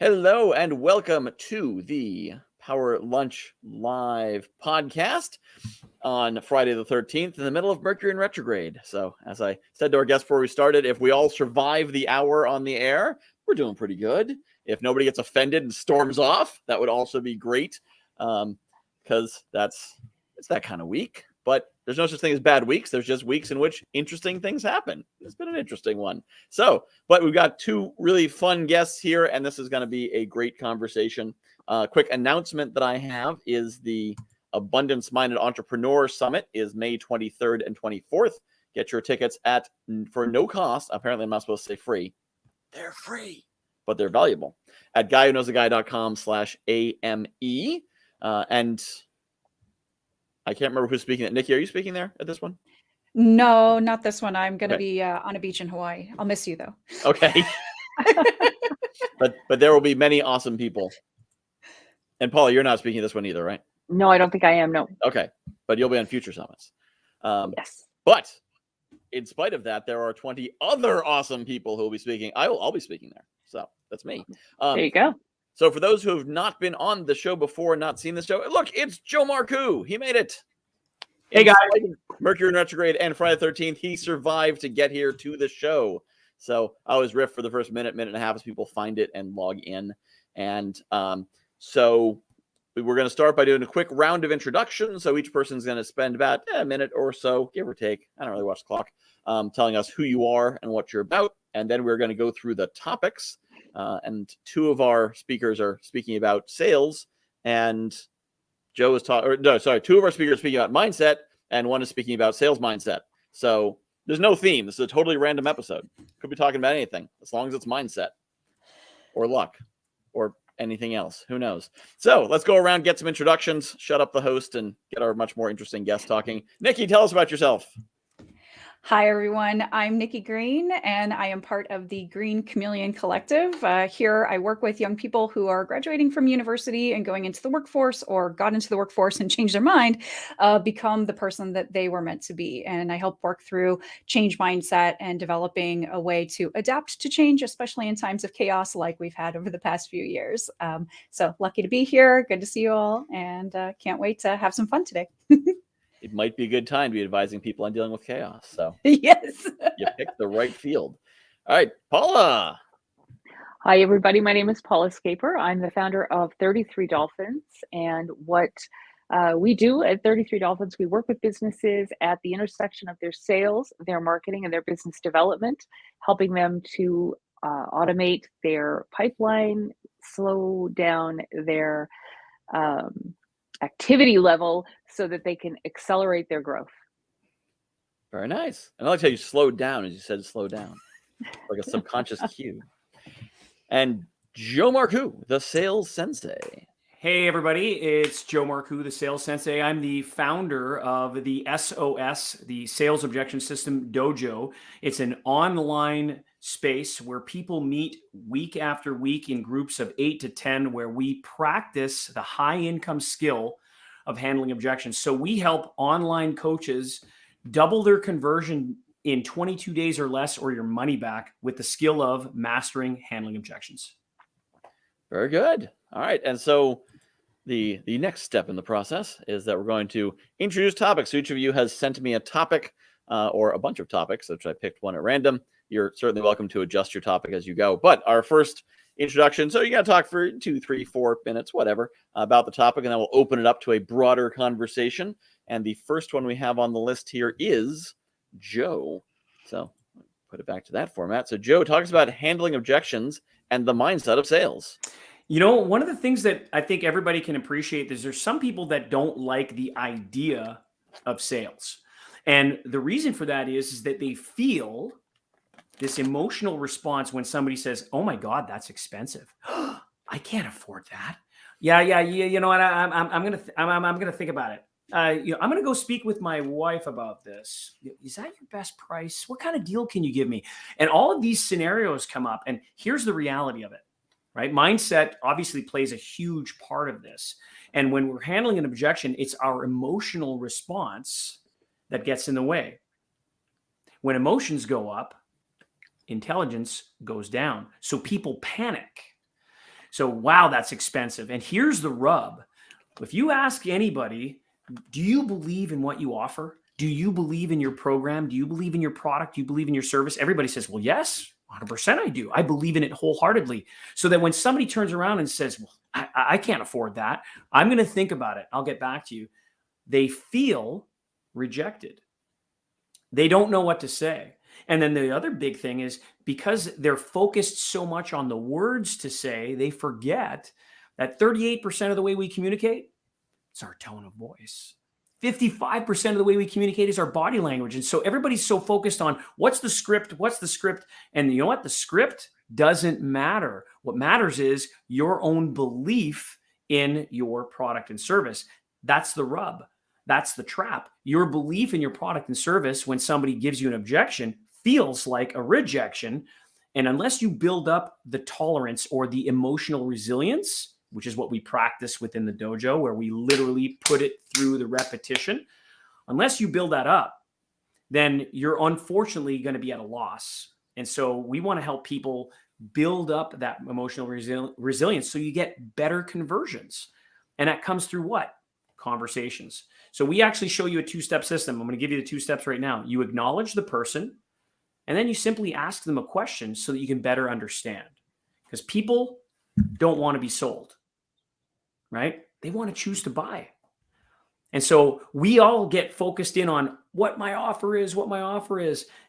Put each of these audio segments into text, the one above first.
Hello and welcome to the Power Lunch Live podcast on Friday the 13th in the middle of Mercury in retrograde. So as I said to our guests before we started, if we all survive the hour on the air, we're doing pretty good. If nobody gets offended and storms off, that would also be great because it's that kind of week. But there's no such thing as bad weeks. There's just weeks in which interesting things happen. It's been an interesting one. But we've got two really fun guests here, and this is going to be a great conversation. Quick announcement that I have is the Abundance-Minded Entrepreneur Summit is May 23rd and 24th. Get your tickets for no cost. Apparently, I'm not supposed to say free. They're free, but they're valuable at guywhoknowsaguy.com/AME. And I can't remember who's speaking. Nikki, are you speaking there at this one? No, not this one. I'm going to be on a beach in Hawaii. I'll miss you, though. Okay. but there will be many awesome people. And Paula, you're not speaking this one either, right? No, I don't think I am. No. Okay. But you'll be on future summits. Yes. But in spite of that, there are 20 other awesome people who will be speaking. I'll be speaking there. So that's me. There you go. So for those who have not been on the show before, not seen the show, look, it's Joe Marcoux. He made it. Hey, guys. Mercury in retrograde and Friday the 13th, he survived to get here to the show. So I always riff for the first minute and a half as people find it and log in. And so we're going to start by doing a quick round of introductions. So each person's going to spend about a minute or so, give or take. I don't really watch the clock, telling us who you are and what you're about. And then we're going to go through the topics. And two of our speakers are speaking about sales, and two of our speakers are speaking about mindset, and one is speaking about sales mindset. So there's no theme. This is a totally random episode. Could be talking about anything as long as it's mindset or luck or anything else. Who knows? So let's go around, get some introductions, shut up the host, and get our much more interesting guest talking. Nikki, tell us about yourself. Hi, everyone. I'm Nikki Green, and I am part of the Green Chameleon Collective. Here, I work with young people who are graduating from university and going into the workforce, or got into the workforce and changed their mind, become the person that they were meant to be. And I help work through change mindset and developing a way to adapt to change, especially in times of chaos like we've had over the past few years. So lucky to be here. Good to see you all, and can't wait to have some fun today. It might be a good time to be advising people on dealing with chaos. So yes, you picked the right field. All right, Paula. Hi, everybody. My name is Paula Skaper. I'm the founder of 33 Dolphins. And what we do at 33 Dolphins, we work with businesses at the intersection of their sales, their marketing, and their business development, helping them to automate their pipeline, slow down their activity level so that they can accelerate their growth. Very nice. And I like how you slowed down as you said slow down, like a subconscious cue. And Joe Marcoux, the sales sensei. Hey, everybody. It's Joe Marcoux, the sales sensei. I'm the founder of the SOS, the Sales Objection System Dojo. It's an online space where people meet week after week in groups of 8 to 10, where we practice the high income skill of handling objections. So we help online coaches double their conversion in 22 days or less, or your money back, with the skill of mastering handling objections. Very good. All right. And so the next step in the process is that we're going to introduce topics. So each of you has sent me a topic or a bunch of topics, which I picked one at random. You're certainly welcome to adjust your topic as you go. But our first introduction, so you got to talk for 2, 3, 4 minutes, whatever, about the topic, and then we'll open it up to a broader conversation. And the first one we have on the list here is Joe. So put it back to that format. So Joe talks about handling objections and the mindset of sales. You know, one of the things that I think everybody can appreciate is there's some people that don't like the idea of sales. And the reason for that is that they feel this emotional response when somebody says, "Oh my God, that's expensive. I can't afford that." Yeah. You know what? I'm gonna think about it. I'm gonna go speak with my wife about this. Is that your best price? What kind of deal can you give me? And all of these scenarios come up. And here's the reality of it, right? Mindset obviously plays a huge part of this. And when we're handling an objection, it's our emotional response that gets in the way. When emotions go up, intelligence goes down. So people panic. So, wow, that's expensive. And here's the rub. If you ask anybody, do you believe in what you offer? Do you believe in your program? Do you believe in your product? Do you believe in your service? Everybody says, well, yes, 100% I do. I believe in it wholeheartedly. So that when somebody turns around and says, well, I can't afford that, I'm going to think about it, I'll get back to you, they feel rejected. They don't know what to say. And then the other big thing is because they're focused so much on the words to say, they forget that 38% of the way we communicate is our tone of voice. 55% of the way we communicate is our body language. And so everybody's so focused on what's the script? And you know what? The script doesn't matter. What matters is your own belief in your product and service. That's the rub. That's the trap. Your belief in your product and service when somebody gives you an objection feels like a rejection. And unless you build up the tolerance or the emotional resilience, which is what we practice within the dojo, where we literally put it through the repetition, unless you build that up, then you're unfortunately going to be at a loss. And so we want to help people build up that emotional resilience so you get better conversions. And that comes through what? Conversations. So we actually show you a two-step system. I'm going to give you the 2 steps right now. You acknowledge the person, and then you simply ask them a question so that you can better understand. Because people don't want to be sold, right? They want to choose to buy. And so we all get focused in on what my offer is.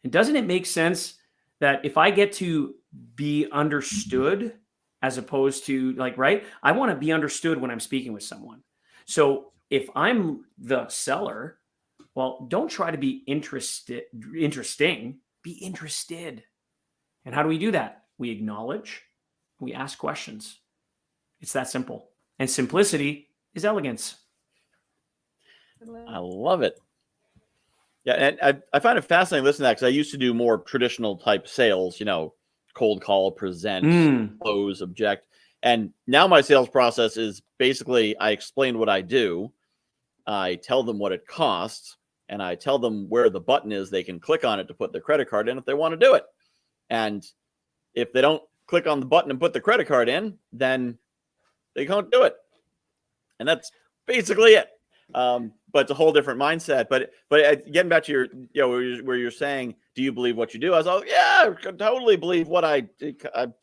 And doesn't it make sense that if I get to be understood as opposed to right? I want to be understood when I'm speaking with someone. So if I'm the seller, well, don't try to be interesting, be interested. And how do we do that? We acknowledge, we ask questions. It's that simple. And simplicity is elegance. I love it. Yeah, and I find it fascinating listening to that because I used to do more traditional type sales, cold call, present, close, object. And now my sales process is basically I explain what I do. I tell them what it costs, and I tell them where the button is. They can click on it to put their credit card in if they want to do it. And if they don't click on the button and put the credit card in, then they can't do it. And that's basically it. But it's a whole different mindset. But getting back to your, where you're saying, do you believe what you do? I was like, yeah, I could totally believe what I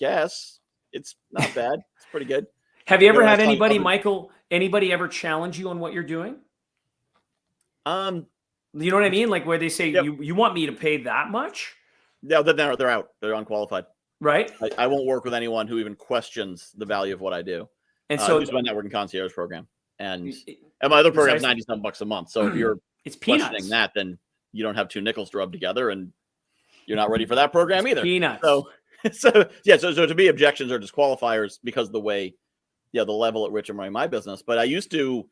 guess. It's not bad. It's pretty good. Have you ever had anybody, Michael, anybody ever challenge you on what you're doing? You know what I mean? Like where they say, yep. you want me to pay that much? Yeah, they're out. They're unqualified. Right. I won't work with anyone who even questions the value of what I do. And so use my networking concierge program. And my other program is $97 a month. So if you're questioning that, then you don't have 2 nickels to rub together and you're not ready for that program either. Peanuts. So to me, objections are disqualifiers because of the way, the level at which I'm running my business. But I used to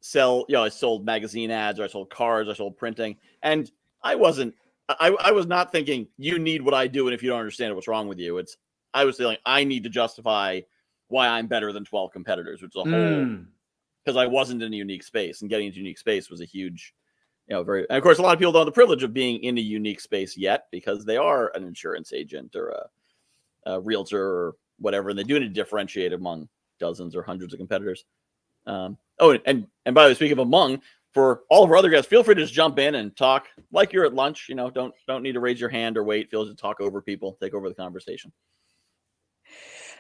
sell, I sold magazine ads, or I sold cars, I sold printing. And I was not thinking you need what I do. And if you don't understand it, what's wrong with you? I was feeling I need to justify why I'm better than 12 competitors, which is a whole, because I wasn't in a unique space, and getting into a unique space was a huge, and of course, a lot of people don't have the privilege of being in a unique space yet because they are an insurance agent or a realtor or whatever. And they do need to differentiate among dozens or hundreds of competitors. And by the way, speaking of among, for all of our other guys, feel free to just jump in and talk like you're at lunch. Don't need to raise your hand or wait. Feel to talk over people, take over the conversation.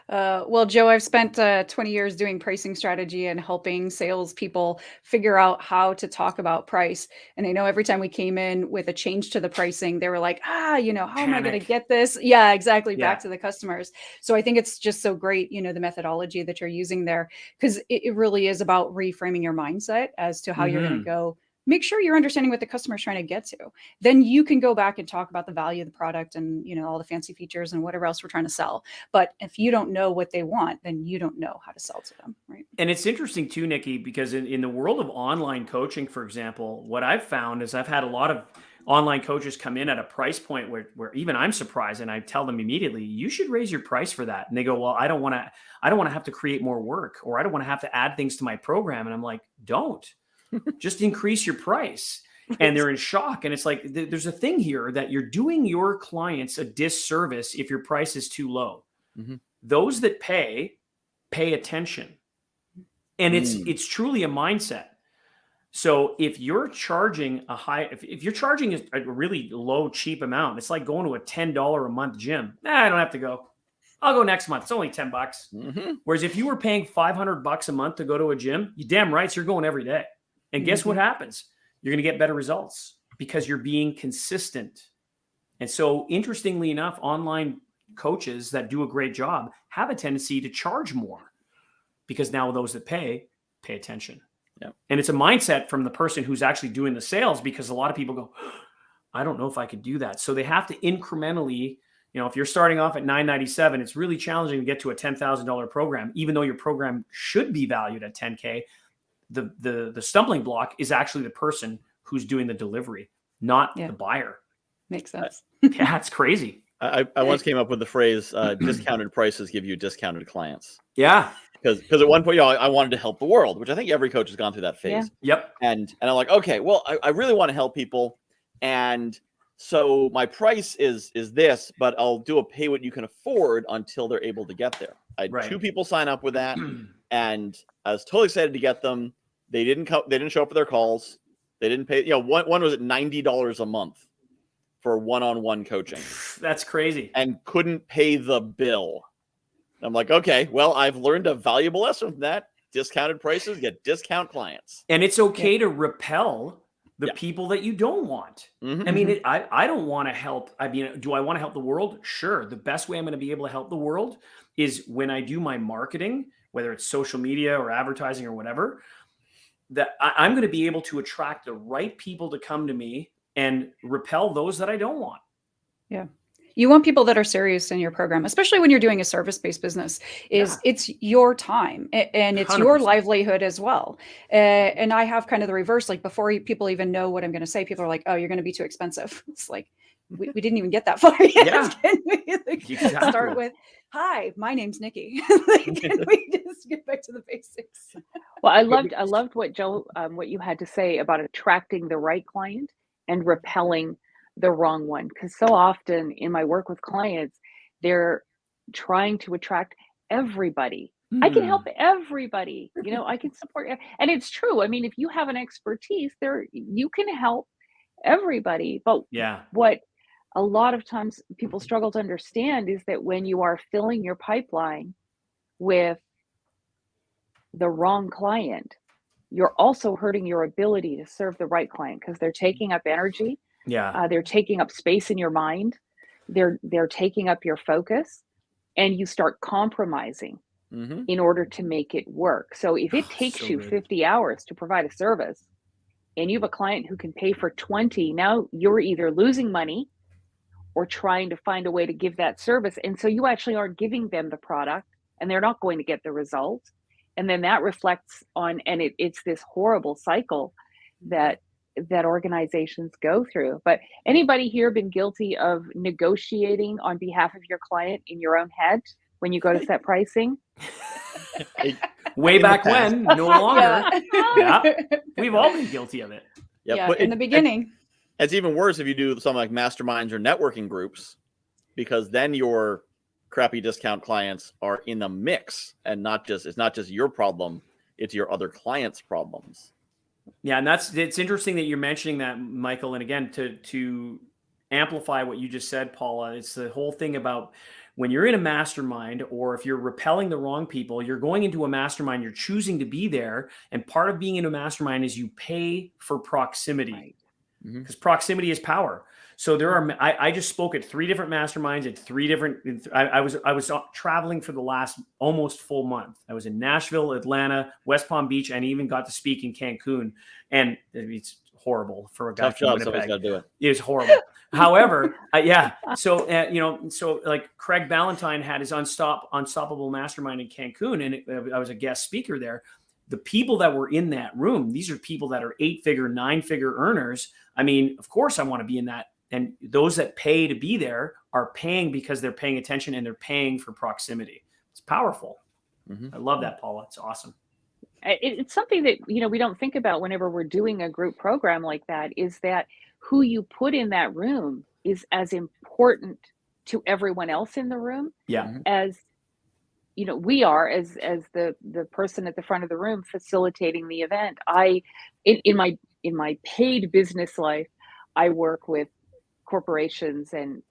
Well, Joe, I've spent 20 years doing pricing strategy and helping salespeople figure out how to talk about price. And I know every time we came in with a change to the pricing, they were like, how am I going to get this? Yeah, exactly. Back to the customers. So I think it's just so great, the methodology that you're using there, because it really is about reframing your mindset as to how you're going to go. Make sure you're understanding what the customer is trying to get to. Then you can go back and talk about the value of the product and, all the fancy features and whatever else we're trying to sell. But if you don't know what they want, then you don't know how to sell to them, right? And it's interesting too, Nikki, because in the world of online coaching, for example, what I've found is I've had a lot of online coaches come in at a price point where even I'm surprised, and I tell them immediately, you should raise your price for that. And they go, well, I don't want to have to create more work, or I don't want to have to add things to my program. And I'm like, don't. Just increase your price. And they're in shock. And it's like, there's a thing here that you're doing your clients a disservice if your price is too low. Those that pay pay attention. And it's truly a mindset. So if you're charging if you're charging a really low, cheap amount, it's like going to a $10 a month gym. I don't have to go. I'll go next month. It's only $10. Whereas if you were paying $500 a month to go to a gym, you damn right you're going every day. And guess what happens? You're going to get better results because you're being consistent. And so interestingly enough, online coaches that do a great job have a tendency to charge more because now those that pay attention. Yeah. And it's a mindset from the person who's actually doing the sales, because a lot of people go, I don't know if I could do that. So they have to incrementally, if you're starting off at $997, it's really challenging to get to a $10,000 program, even though your program should be valued at $10K. The stumbling block is actually the person who's doing the delivery, not the buyer. Makes sense. Yeah, it's crazy. I once came up with the phrase, discounted prices give you discounted clients. Yeah. Because at one point, I wanted to help the world, which I think every coach has gone through that phase. Yeah. Yep. And I'm like, okay, well, I really want to help people. And so my price is this, but I'll do a pay what you can afford until they're able to get there. I had 2 people sign up with that, and I was totally excited to get them. They didn't show up for their calls. They didn't pay. One was at $90 a month for one-on-one coaching. That's crazy. And couldn't pay the bill. I'm like, okay, well, I've learned a valuable lesson from that. Discounted prices get discount clients. And it's okay to repel the people that you don't want. I mean, I don't want to help. I mean, do I want to help the world? Sure. The best way I'm going to be able to help the world is when I do my marketing, whether it's social media or advertising or whatever, that I'm going to be able to attract the right people to come to me and repel those that I don't want. Yeah. You want people that are serious in your program, especially when you're doing a service-based business. It's your time and it's 100%. Your livelihood as well. And I have kind of the reverse. Like before people even know what I'm going to say, people are like, "Oh, you're going to be too expensive." It's like we didn't even get that far yet. Yeah. Can we start with, "Hi, my name's Nikki." Can we just get back to the basics? Well, I loved what Joe, what you had to say about attracting the right client and repelling the wrong one, because so often in my work with clients, they're trying to attract everybody. I can help everybody, I can support, and it's true. I mean, if you have an expertise there, you can help everybody. But what a lot of times people struggle to understand is that when you are filling your pipeline with the wrong client, you're also hurting your ability to serve the right client, because they're taking up energy. They're taking up space in your mind. They're taking up your focus, and you start compromising in order to make it work. So if it takes you 50 hours to provide a service and you have a client who can pay for 20, now you're either losing money or trying to find a way to give that service. And so you actually aren't giving them the product, and they're not going to get the result. And then that reflects on, and it's this horrible cycle that organizations go through. But anybody here been guilty of negotiating on behalf of your client in your own head when you go to set pricing? Way back when, no longer. We've all been guilty of it. But in the beginning. It's even worse if you do something like masterminds or networking groups, because then your crappy discount clients are in the mix, and it's not just your problem, it's your other clients' problems. Yeah, and it's interesting that you're mentioning that, Michael. And again, to amplify what you just said, Paula, it's the whole thing about when you're in a mastermind, or if you're repelling the wrong people, you're going into a mastermind, you're choosing to be there. And part of being in a mastermind is you pay for proximity, because proximity is power. So I just spoke at 3 different masterminds at 3 different, I was traveling for the last almost full month. I was in Nashville, Atlanta, West Palm Beach, and even got to speak in Cancun. And it's horrible for a guy. Tough job, somebody's got to do it. It was horrible. However, so like Craig Ballantyne had his Unstoppable Mastermind in Cancun, and I was a guest speaker there. The people that were in that room, these are people that are 8-figure, 9-figure earners. I mean, of course I want to be in that. And those that pay to be there are paying because they're paying attention, and they're paying for proximity. It's powerful. I love that, Paula. It's awesome. It's something that, we don't think about whenever we're doing a group program like that, is that who you put in that room is as important to everyone else in the room as we are as the person at the front of the room facilitating the event. In my paid business life, I work with corporations and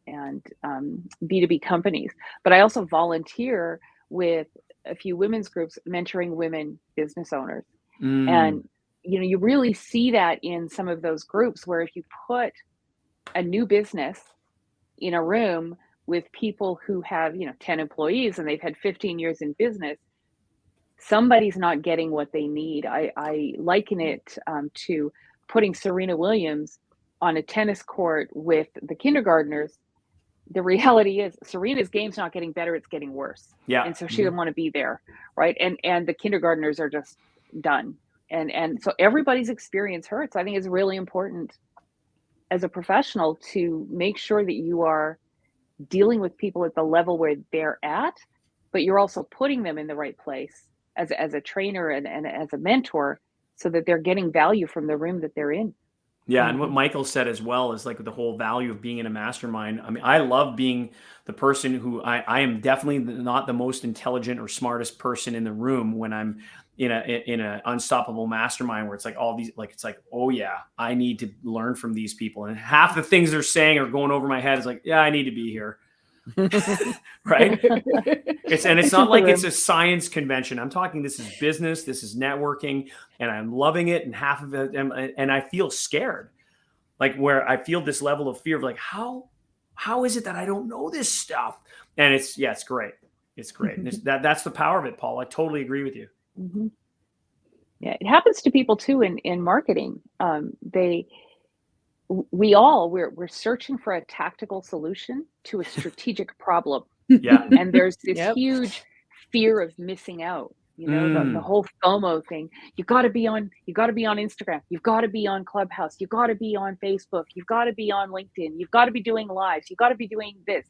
B2B companies, but I also volunteer with a few women's groups mentoring women business owners. And you really see that in some of those groups where if you put a new business in a room with people who have 10 employees and they've had 15 years in business, somebody's not getting what they need. I liken it to putting Serena Williams on a tennis court with the kindergartners. The reality is Serena's game's not getting better, it's getting worse. Yeah. And so she doesn't want to be there, right? And the kindergartners are just done. And so everybody's experience hurts. I think it's really important as a professional to make sure that you are dealing with people at the level where they're at, but you're also putting them in the right place as a trainer and as a mentor so that they're getting value from the room that they're in. Yeah, and what Michael said as well is like the whole value of being in a mastermind. I mean, I love being the person who I am definitely not the most intelligent or smartest person in the room when I'm in a unstoppable mastermind where it's like all these, like, it's like, oh yeah, I need to learn from these people. And half the things they're saying are going over my head. It's like, yeah, I need to be here. Right. It's not like it's a science convention. I'm talking, this is business, this is networking, and I'm loving it. And half of it, and I feel scared, like where I feel this level of fear of like, how is it that I don't know this stuff? And it's great. It's great. And that's the power of it, Paul. I totally agree with you. Mm-hmm. Yeah, it happens to people too in marketing. We're searching for a tactical solution to a strategic problem. Yeah. And there's this huge fear of missing out. The whole FOMO thing. You got to be on Instagram. You've got to be on Clubhouse. You've got to be on Facebook. You've got to be on LinkedIn. You've got to be doing lives. You've got to be doing this.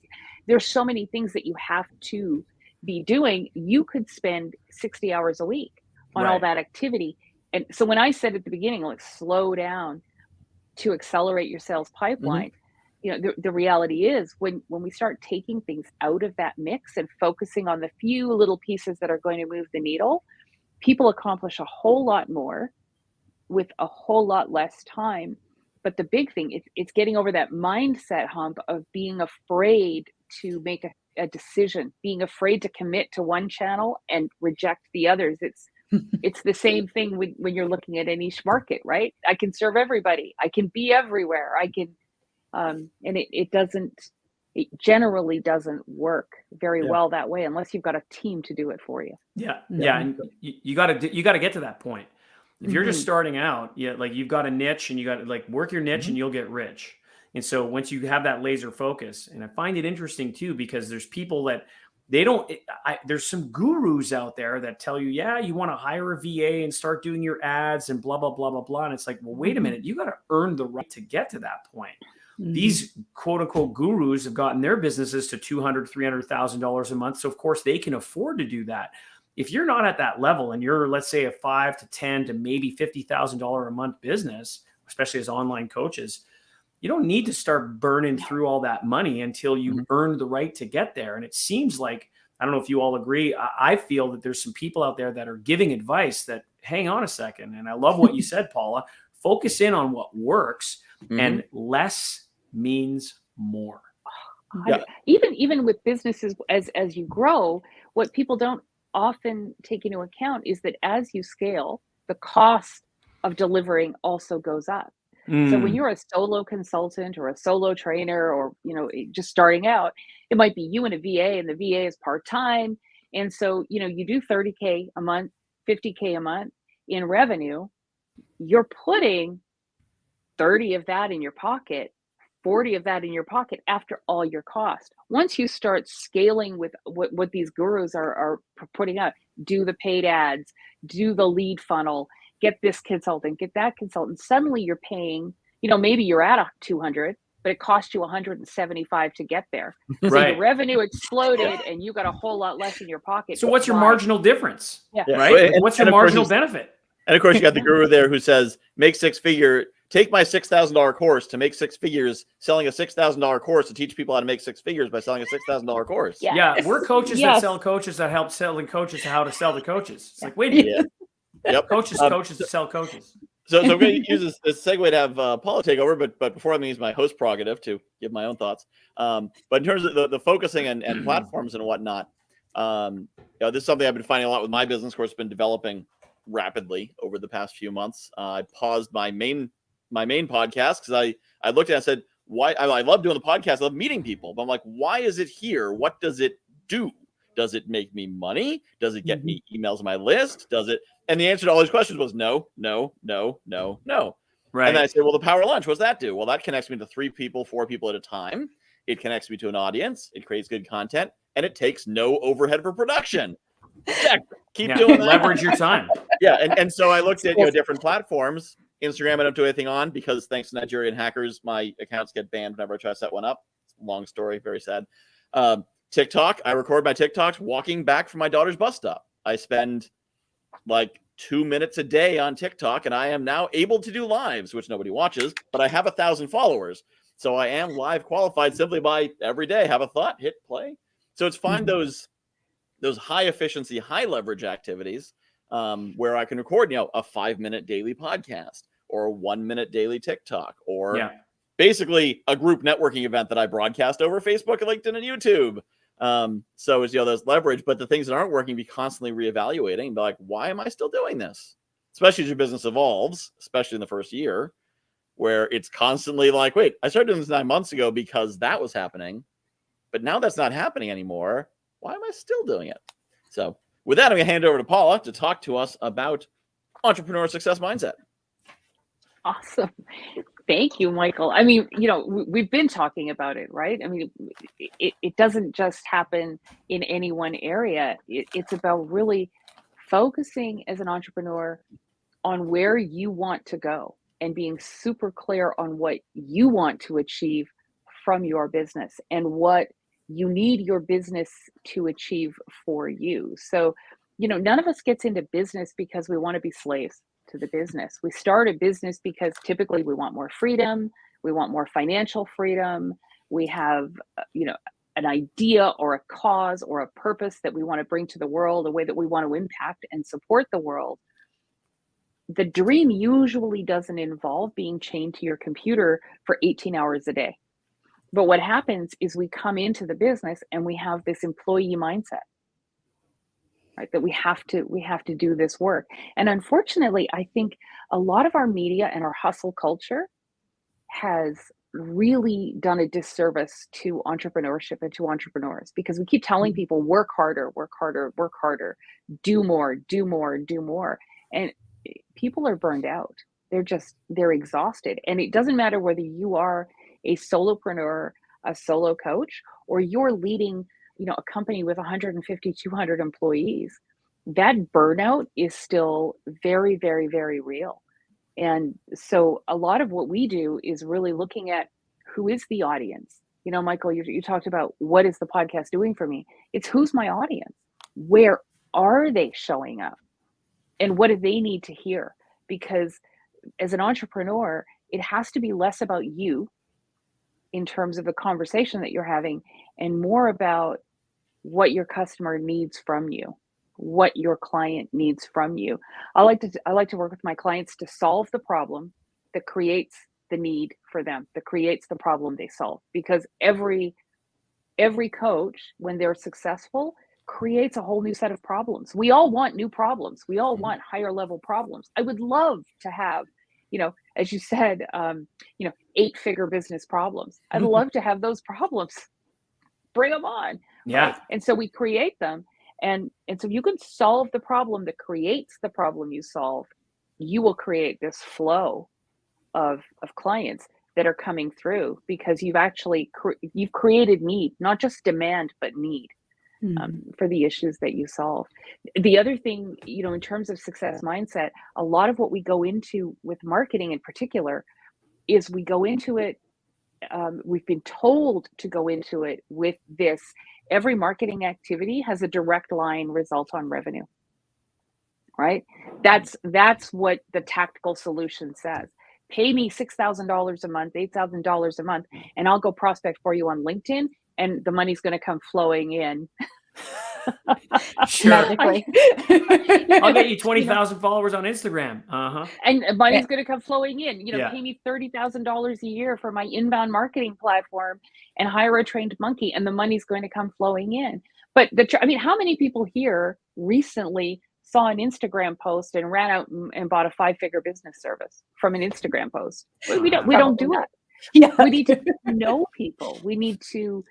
There's so many things that you have to be doing. You could spend 60 hours a week on all that activity. And so when I said at the beginning, like, slow down to accelerate your sales pipeline, the reality is when we start taking things out of that mix and focusing on the few little pieces that are going to move the needle, people accomplish a whole lot more with a whole lot less time. But the big thing, it's getting over that mindset hump of being afraid to make a decision, being afraid to commit to one channel and reject the others. It's the same thing when you're looking at a niche market, right? I can serve everybody. I can be everywhere. I can, and it generally doesn't work very well that way unless you've got a team to do it for you. Yeah. And you got to get to that point. If you're just starting out, like you've got a niche and you got to like work your niche and you'll get rich. And so once you have that laser focus, and I find it interesting too, because there's people that there's some gurus out there that tell you, you want to hire a VA and start doing your ads and blah, blah, blah, blah, blah. And it's like, well, wait a minute, you got to earn the right to get to that point. These quote unquote gurus have gotten their businesses to $200,000, $300,000 a month. So of course they can afford to do that. If you're not at that level and you're, let's say, a $5,000 to $10,000 to maybe $50,000 a month business, especially as online coaches, you don't need to start burning through all that money until you earn the right to get there. And it seems like, I don't know if you all agree, I feel that there's some people out there that are giving advice that, hang on a second. And I love what you said, Paula, focus in on what works and less means more. Yeah. Even with businesses, as you grow, what people don't often take into account is that as you scale, the cost of delivering also goes up. So when you're a solo consultant or a solo trainer or, just starting out, it might be you and a VA, and the VA is part-time. And so, you do $30K a month, $50K a month in revenue, you're putting 30 of that in your pocket, 40 of that in your pocket after all your cost. Once you start scaling with what these gurus are putting out, do the paid ads, do the lead funnel, get this consultant, get that consultant. Suddenly you're paying, maybe you're at 200, but it cost you 175 to get there. So the revenue exploded and you got a whole lot less in your pocket. So what's your marginal difference? Yeah. Right? And what's your marginal benefit? And of course you got the guru there who says, make six figure take my $6,000 course to make six figures, selling a $6,000 course to teach people how to make six figures by selling a $6,000 course. Yeah, we're coaches that Yes. sell coaches that help selling coaches how to sell the coaches. It's like, wait a minute. Yep. Coaches that sell coaches. So I'm going to use this segue to have Paula take over, but before I'm going to use my host prerogative to give my own thoughts. But in terms of the focusing and platforms and whatnot, this is something I've been finding a lot with my business. Of course, been developing rapidly over the past few months. I paused my main podcast because I looked at it and said, why? I love doing the podcast. I love meeting people, but I'm like, why is it here? What does it do? Does it make me money? Does it get me emails on my list? Does it? And the answer to all these questions was no, no, no, no, no. Right. And then I said, well, the power lunch, what's that do? Well, that connects me to 3 people, 4 people at a time. It connects me to an audience. It creates good content, and it takes no overhead for production. Check. Keep doing that. Leverage your time. Yeah. And so I looked at different platforms. Instagram, I don't do anything on because thanks to Nigerian hackers, my accounts get banned whenever I try to set one up. Long story, very sad. TikTok, I record my TikToks walking back from my daughter's bus stop. I spend like 2 minutes a day on TikTok, and I am now able to do lives, which nobody watches, but I have 1,000 followers. So I am live qualified simply by every day, have a thought, hit play. So it's find those high efficiency, high leverage activities where I can record, a 5-minute daily podcast or a 1-minute daily TikTok or basically a group networking event that I broadcast over Facebook and LinkedIn and YouTube. So it's, there's leverage, but the things that aren't working, be constantly reevaluating and be like, why am I still doing this? Especially as your business evolves, especially in the first year, where it's constantly like, wait, I started doing this 9 months ago because that was happening, but now that's not happening anymore. Why am I still doing it? So with that, I'm going to hand it over to Paula to talk to us about entrepreneur success mindset. Awesome. Thank you, Michael. I mean, we've been talking about it, right? I mean, it doesn't just happen in any one area. It's about really focusing as an entrepreneur on where you want to go and being super clear on what you want to achieve from your business and what you need your business to achieve for you. So, none of us gets into business because we want to be slaves to the business. We start a business because typically we want more freedom. We want more financial freedom. We have, an idea or a cause or a purpose that we want to bring to the world, a way that we want to impact and support the world. The dream usually doesn't involve being chained to your computer for 18 hours a day. But what happens is we come into the business and we have this employee mindset, right? That we have to do this work. And unfortunately, I think a lot of our media and our hustle culture has really done a disservice to entrepreneurship and to entrepreneurs, because we keep telling people, work harder, do more. And people are burned out. They're exhausted. And it doesn't matter whether you are a solopreneur, a solo coach, or you're leading, a company with 150, 200 employees. That burnout is still very, very, very real. And so a lot of what we do is really looking at who is the audience. Michael, you talked about what is the podcast doing for me? It's who's my audience? Where are they showing up? And what do they need to hear? Because as an entrepreneur, it has to be less about you in terms of the conversation that you're having and more about what your customer needs from you, what your client needs from you. I like to work with my clients to solve the problem that creates the need for them, that creates the problem they solve. Because every coach, when they're successful, creates a whole new set of problems. We all want new problems. We all want higher level problems. I would love to have, as you said, 8-figure business problems. I'd love to have those problems. Bring them on. Yeah. Right? And so we create them. And so you can solve the problem that creates the problem you solve. You will create this flow of clients that are coming through because you've actually you've created need, not just demand, but need for the issues that you solve. The other thing, in terms of success mindset, a lot of what we go into with marketing in particular is we go into it. We've been told to go into it with this. Every marketing activity has a direct line result on revenue, right? That's what the tactical solution says. pay me $6,000 a month, $8,000 a month, and I'll go prospect for you on LinkedIn, and the money's going to come flowing in. Sure. Magically. I'll get you 20,000 followers on Instagram. And money's going to come flowing in. Yeah. Pay me $30,000 a year for my inbound marketing platform and hire a trained monkey, and the money's going to come flowing in. But how many people here recently saw an Instagram post and ran out and bought a 5-figure business service from an Instagram post? We don't do it. Yeah. We need to know people. We need to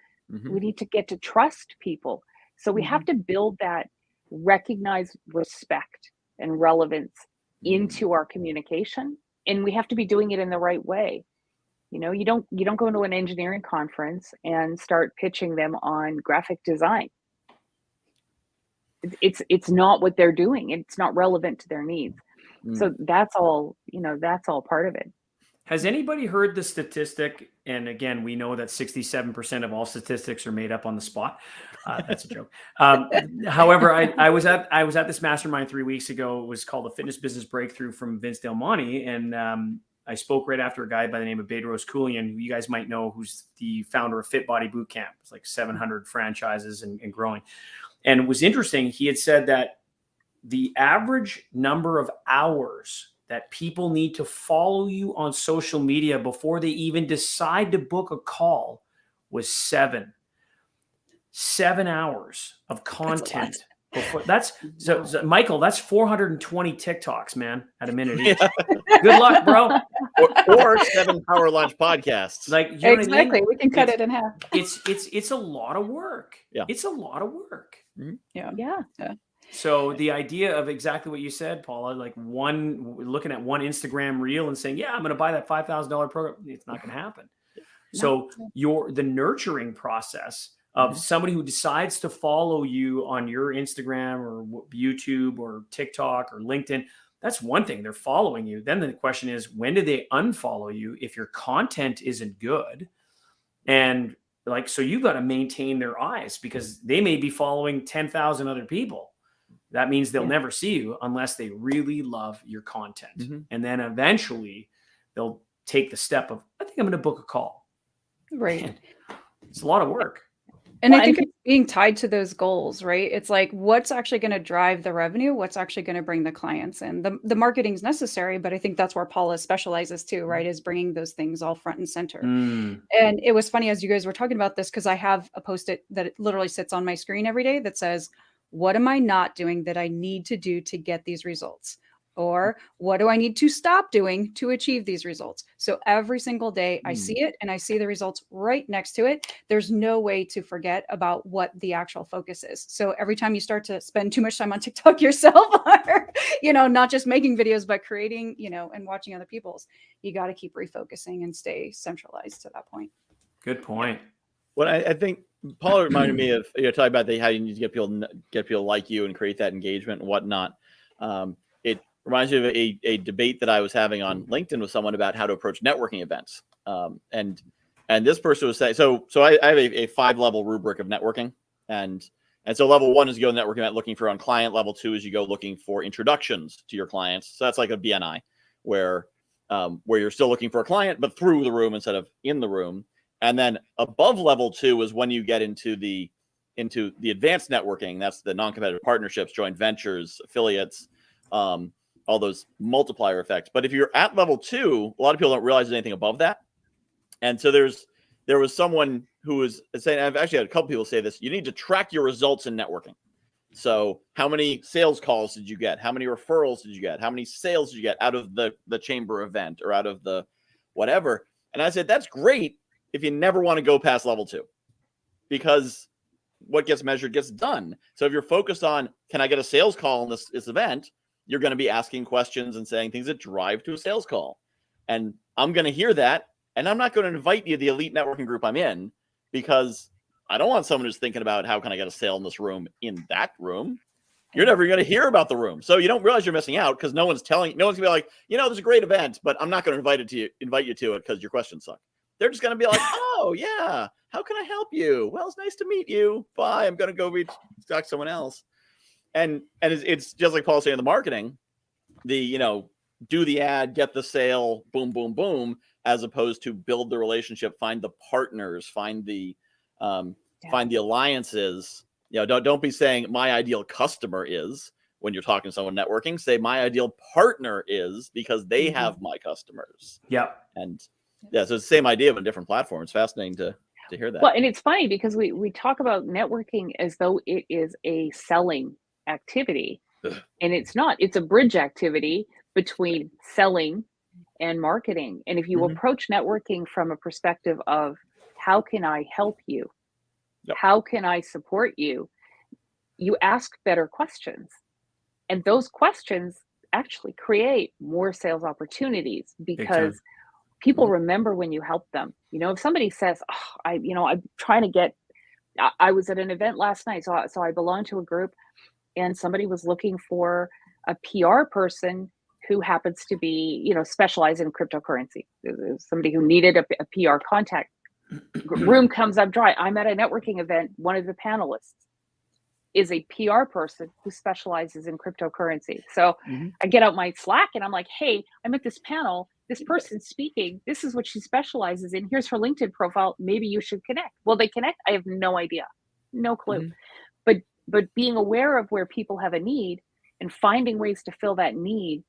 get to trust people. So we have to build that recognized respect and relevance into our communication, and we have to be doing it in the right way. You don't go into an engineering conference and start pitching them on graphic design. It's not what they're doing. It's not relevant to their needs. So that's all part of it. Has anybody heard the statistic? And again, we know that 67% of all statistics are made up on the spot. That's a joke. However, I was at this mastermind 3 weeks ago. It was called the Fitness Business Breakthrough from Vince Del Monte. And I spoke right after a guy by the name of Bedros Keuilian, who you guys might know, who's the founder of Fit Body Bootcamp. It's like 700 franchises and growing. And it was interesting. He had said that the average number of hours that people need to follow you on social media before they even decide to book a call was 7 hours of content. So Michael, that's 420 TikToks, man, at a minute each. Good luck, bro. Or 7 Power Lunch podcasts. Exactly. I mean? We can cut it in half. It's a lot of work. Yeah. It's a lot of work. Mm-hmm. Yeah. So the idea of exactly what you said, Paula, looking at one Instagram reel and saying, yeah, I'm going to buy that $5,000 program. It's not going to happen. So the nurturing process of somebody who decides to follow you on your Instagram or YouTube or TikTok or LinkedIn, that's one thing. They're following you. Then the question is, when do they unfollow you if your content isn't good? And so you've got to maintain their eyes, because they may be following 10,000 other people. That means they'll never see you unless they really love your content. And then eventually they'll take the step of, I think I'm going to book a call. Right. Man, it's a lot of work. And I think it's being tied to those goals, right? It's like, what's actually going to drive the revenue? What's actually going to bring the clients in? The marketing is necessary, but I think that's where Paula specializes too, right? Is bringing those things all front and center. And it was funny as you guys were talking about this, because I have a Post-it that it literally sits on my screen every day that says, what am I not doing that I need to do to get these results? Or what do I need to stop doing to achieve these results? So every single day I see it and I see the results right next to it. There's no way to forget about what the actual focus is. So every time you start to spend too much time on TikTok yourself, or, not just making videos, but creating, and watching other people's, you got to keep refocusing and stay centralized to that point. Good point. Well, I think Paula reminded me of, talking about how you need to get people like you and create that engagement and whatnot. It reminds me of a debate that I was having on LinkedIn with someone about how to approach networking events. And this person was saying, so I have a 5-level rubric of networking. And so level 1 is you go to networking event looking for on client. Level 2 is you go looking for introductions to your clients. So that's like a BNI where you're still looking for a client, but through the room instead of in the room. And then above level 2 is when you get into the advanced networking. That's the non-competitive partnerships, joint ventures, affiliates, all those multiplier effects. But if you're at level 2, a lot of people don't realize there's anything above that. And so there was someone who was saying, I've actually had a couple people say this, you need to track your results in networking. So how many sales calls did you get? How many referrals did you get? How many sales did you get out of the chamber event or out of the whatever? And I said, that's great if you never want to go past level 2, because what gets measured gets done. So if you're focused on, can I get a sales call in this event? You're going to be asking questions and saying things that drive to a sales call. And I'm going to hear that. And I'm not going to invite you to the elite networking group I'm in, because I don't want someone who's thinking about how can I get a sale in this room in that room. You're never going to hear about the room. So you don't realize you're missing out, because no one's going to be like, there's a great event, but I'm not going to invite you to it because your questions suck. They're just going to be like, oh yeah, how can I help you? Well, it's nice to meet you. Bye. I'm going to go talk to someone else. And it's just like Paul saying, the marketing, the do the ad, get the sale, boom, boom, boom, as opposed to build the relationship, find the partners, find the alliances. Don't be saying my ideal customer is when you're talking to someone networking. Say my ideal partner is, because they have my customers. Yep. And so it's the same idea but a different platform. It's fascinating to hear that. Well, and it's funny because we talk about networking as though it is a selling activity. And it's not. It's a bridge activity between selling and marketing. And if you approach networking from a perspective of how can I help you? Yep. How can I support you? You ask better questions. And those questions actually create more sales opportunities because people remember when you help them. If somebody says, I'm trying to get, I was at an event last night, so I belong to a group, and somebody was looking for a PR person who happens to be, specialized in cryptocurrency. Somebody who needed a PR contact. Room comes up dry. I'm at a networking event. One of the panelists is a PR person who specializes in cryptocurrency. So I get out my Slack and I'm like, hey, I'm at this panel. This person's speaking. This is what she specializes in. Here's her LinkedIn profile. Maybe you should connect. Will they connect? I have no idea. No clue. But being aware of where people have a need and finding ways to fill that need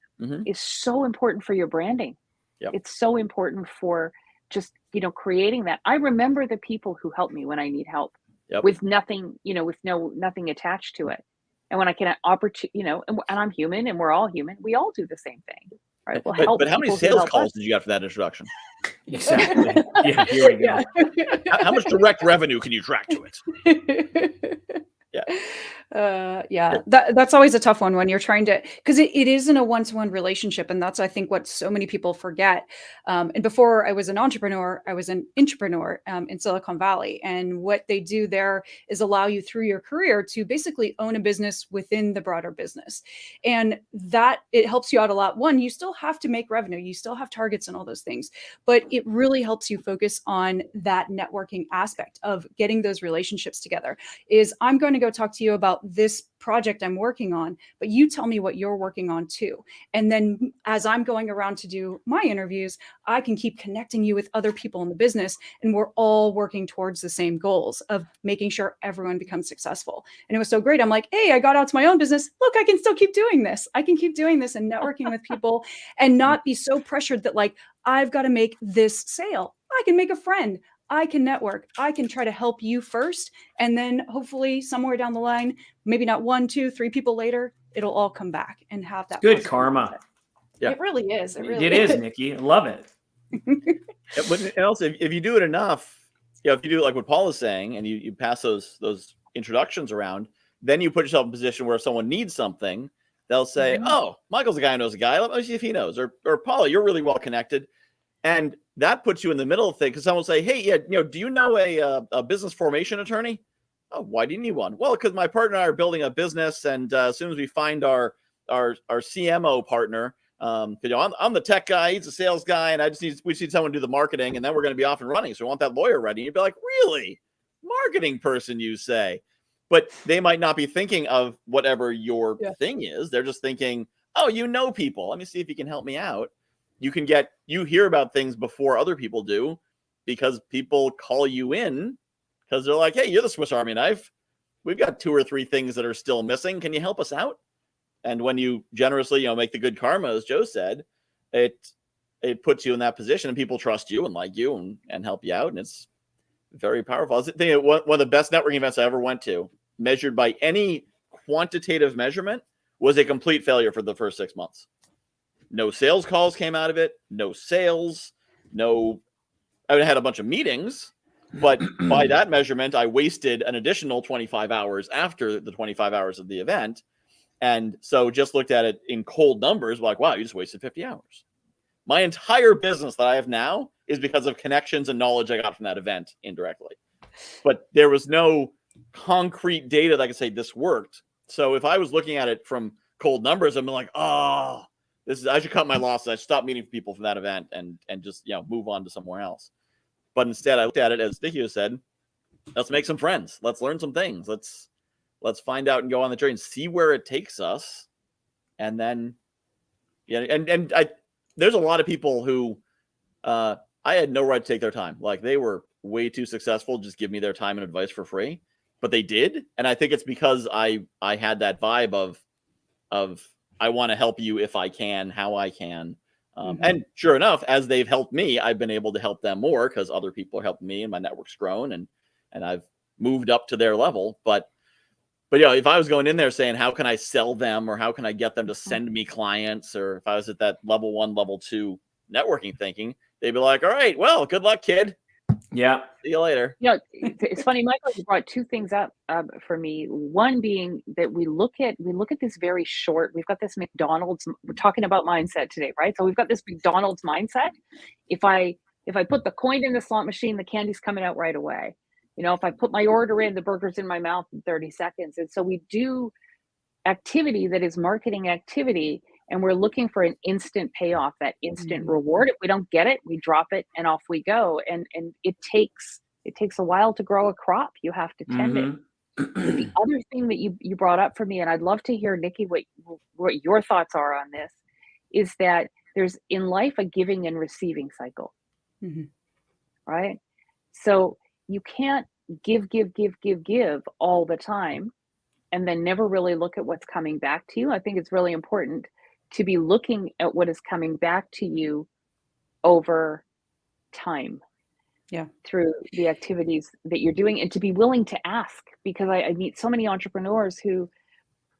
is so important for your branding. Yep. It's so important for just, creating that. I remember the people who helped me when I need help with nothing, with nothing attached to it. And when I can and I'm human and we're all human, we all do the same thing. Right. Well, but how many sales calls did you get for that introduction? Exactly. Yeah, here we go. How much direct revenue can you track to it? That's always a tough one when you're trying to, because it isn't a one-to-one relationship. And that's, I think, what so many people forget. And before I was an entrepreneur, I was an intrapreneur in Silicon Valley. And what they do there is allow you through your career to basically own a business within the broader business. And that it helps you out a lot. One, you still have to make revenue. You still have targets and all those things, but it really helps you focus on that networking aspect of getting those relationships together. I'm going to go talk to you about this project I'm working on, but you tell me what you're working on too. And then as I'm going around to do my interviews, I can keep connecting you with other people in the business, and we're all working towards the same goals of making sure everyone becomes successful. And it was so great. I'm like, hey, I got out to my own business. Look, I can still keep doing this. I can keep doing this and networking with people and not be so pressured that like, I've got to make this sale. I can make a friend. I can network. I can try to help you first. And then hopefully somewhere down the line, maybe not 1, 2, 3 people later, it'll all come back and have that. Good karma. Yeah. It really is. It is, Nikki. I love it. But also, if you do it enough, if you do like what Paul is saying, and you pass those introductions around, then you put yourself in a position where if someone needs something, they'll say, oh, Michael's a guy who knows a guy. Let me see if he knows. Or Paula, you're really well connected. And that puts you in the middle of things, because someone will say, hey, do you know a business formation attorney? Oh, why do you need one? Well, because my partner and I are building a business, and as soon as we find our CMO partner, I'm the tech guy, he's a sales guy, and we need someone to do the marketing, and then we're going to be off and running. So we want that lawyer ready. And you'd be like, really? Marketing person, you say? But they might not be thinking of whatever your thing is. They're just thinking, oh, people. Let me see if you can help me out. You hear about things before other people do, because people call you in because they're like, hey, you're the Swiss Army knife. We've got 2 or 3 things that are still missing. Can you help us out? And when you generously, make the good karma, as Joe said, it puts you in that position, and people trust you and like you and help you out. And it's very powerful. I was thinking one of the best networking events I ever went to, measured by any quantitative measurement, was a complete failure for the first 6 months. No sales calls came out of it. No sales. I had a bunch of meetings, but by that measurement, I wasted an additional 25 hours after the 25 hours of the event. And so just looked at it in cold numbers, like, wow, you just wasted 50 hours. My entire business that I have now is because of connections and knowledge I got from that event indirectly. But there was no concrete data that I could say this worked. So if I was looking at it from cold numbers, I'm like, I should cut my losses. I should stop meeting people from that event and just move on to somewhere else. But instead, I looked at it, as Nikki said, let's make some friends. Let's learn some things. Let's find out and go on the journey and see where it takes us. And then Yeah, and there's a lot of people who I had no right to take their time. Like, they were way too successful, just give me their time and advice for free, but they did. And I think it's because I had that vibe of I want to help you if I can, how I can. And sure enough, as they've helped me, I've been able to help them more because other people are helping me and my network's grown and I've moved up to their level. But yeah, if I was going in there saying, how can I sell them, or how can I get them to send me clients, or if I was at that level 1, level 2 networking thinking, they'd be like, all right, well, good luck, kid. Yeah. See you later. You know, it's funny, Michael, you brought two things up for me. One being that we look at this very short. We've got this McDonald's. We're talking about mindset today, right? So we've got this McDonald's mindset. If I put the coin in the slot machine, the candy's coming out right away. You know, if I put my order in, the burger's in my mouth in 30 seconds. And so we do activity that is marketing activity, and we're looking for an instant payoff, that instant reward. If we don't get it, we drop it and off we go. And it takes a while to grow a crop. You have to tend it. But the other thing that you brought up for me, and I'd love to hear, Nikki, what your thoughts are on this, is that there's in life a giving and receiving cycle, right? So you can't give all the time and then never really look at what's coming back to you. I think it's really important to be looking at what is coming back to you over time. Yeah. Through the activities that you're doing, and to be willing to ask, because I meet so many entrepreneurs who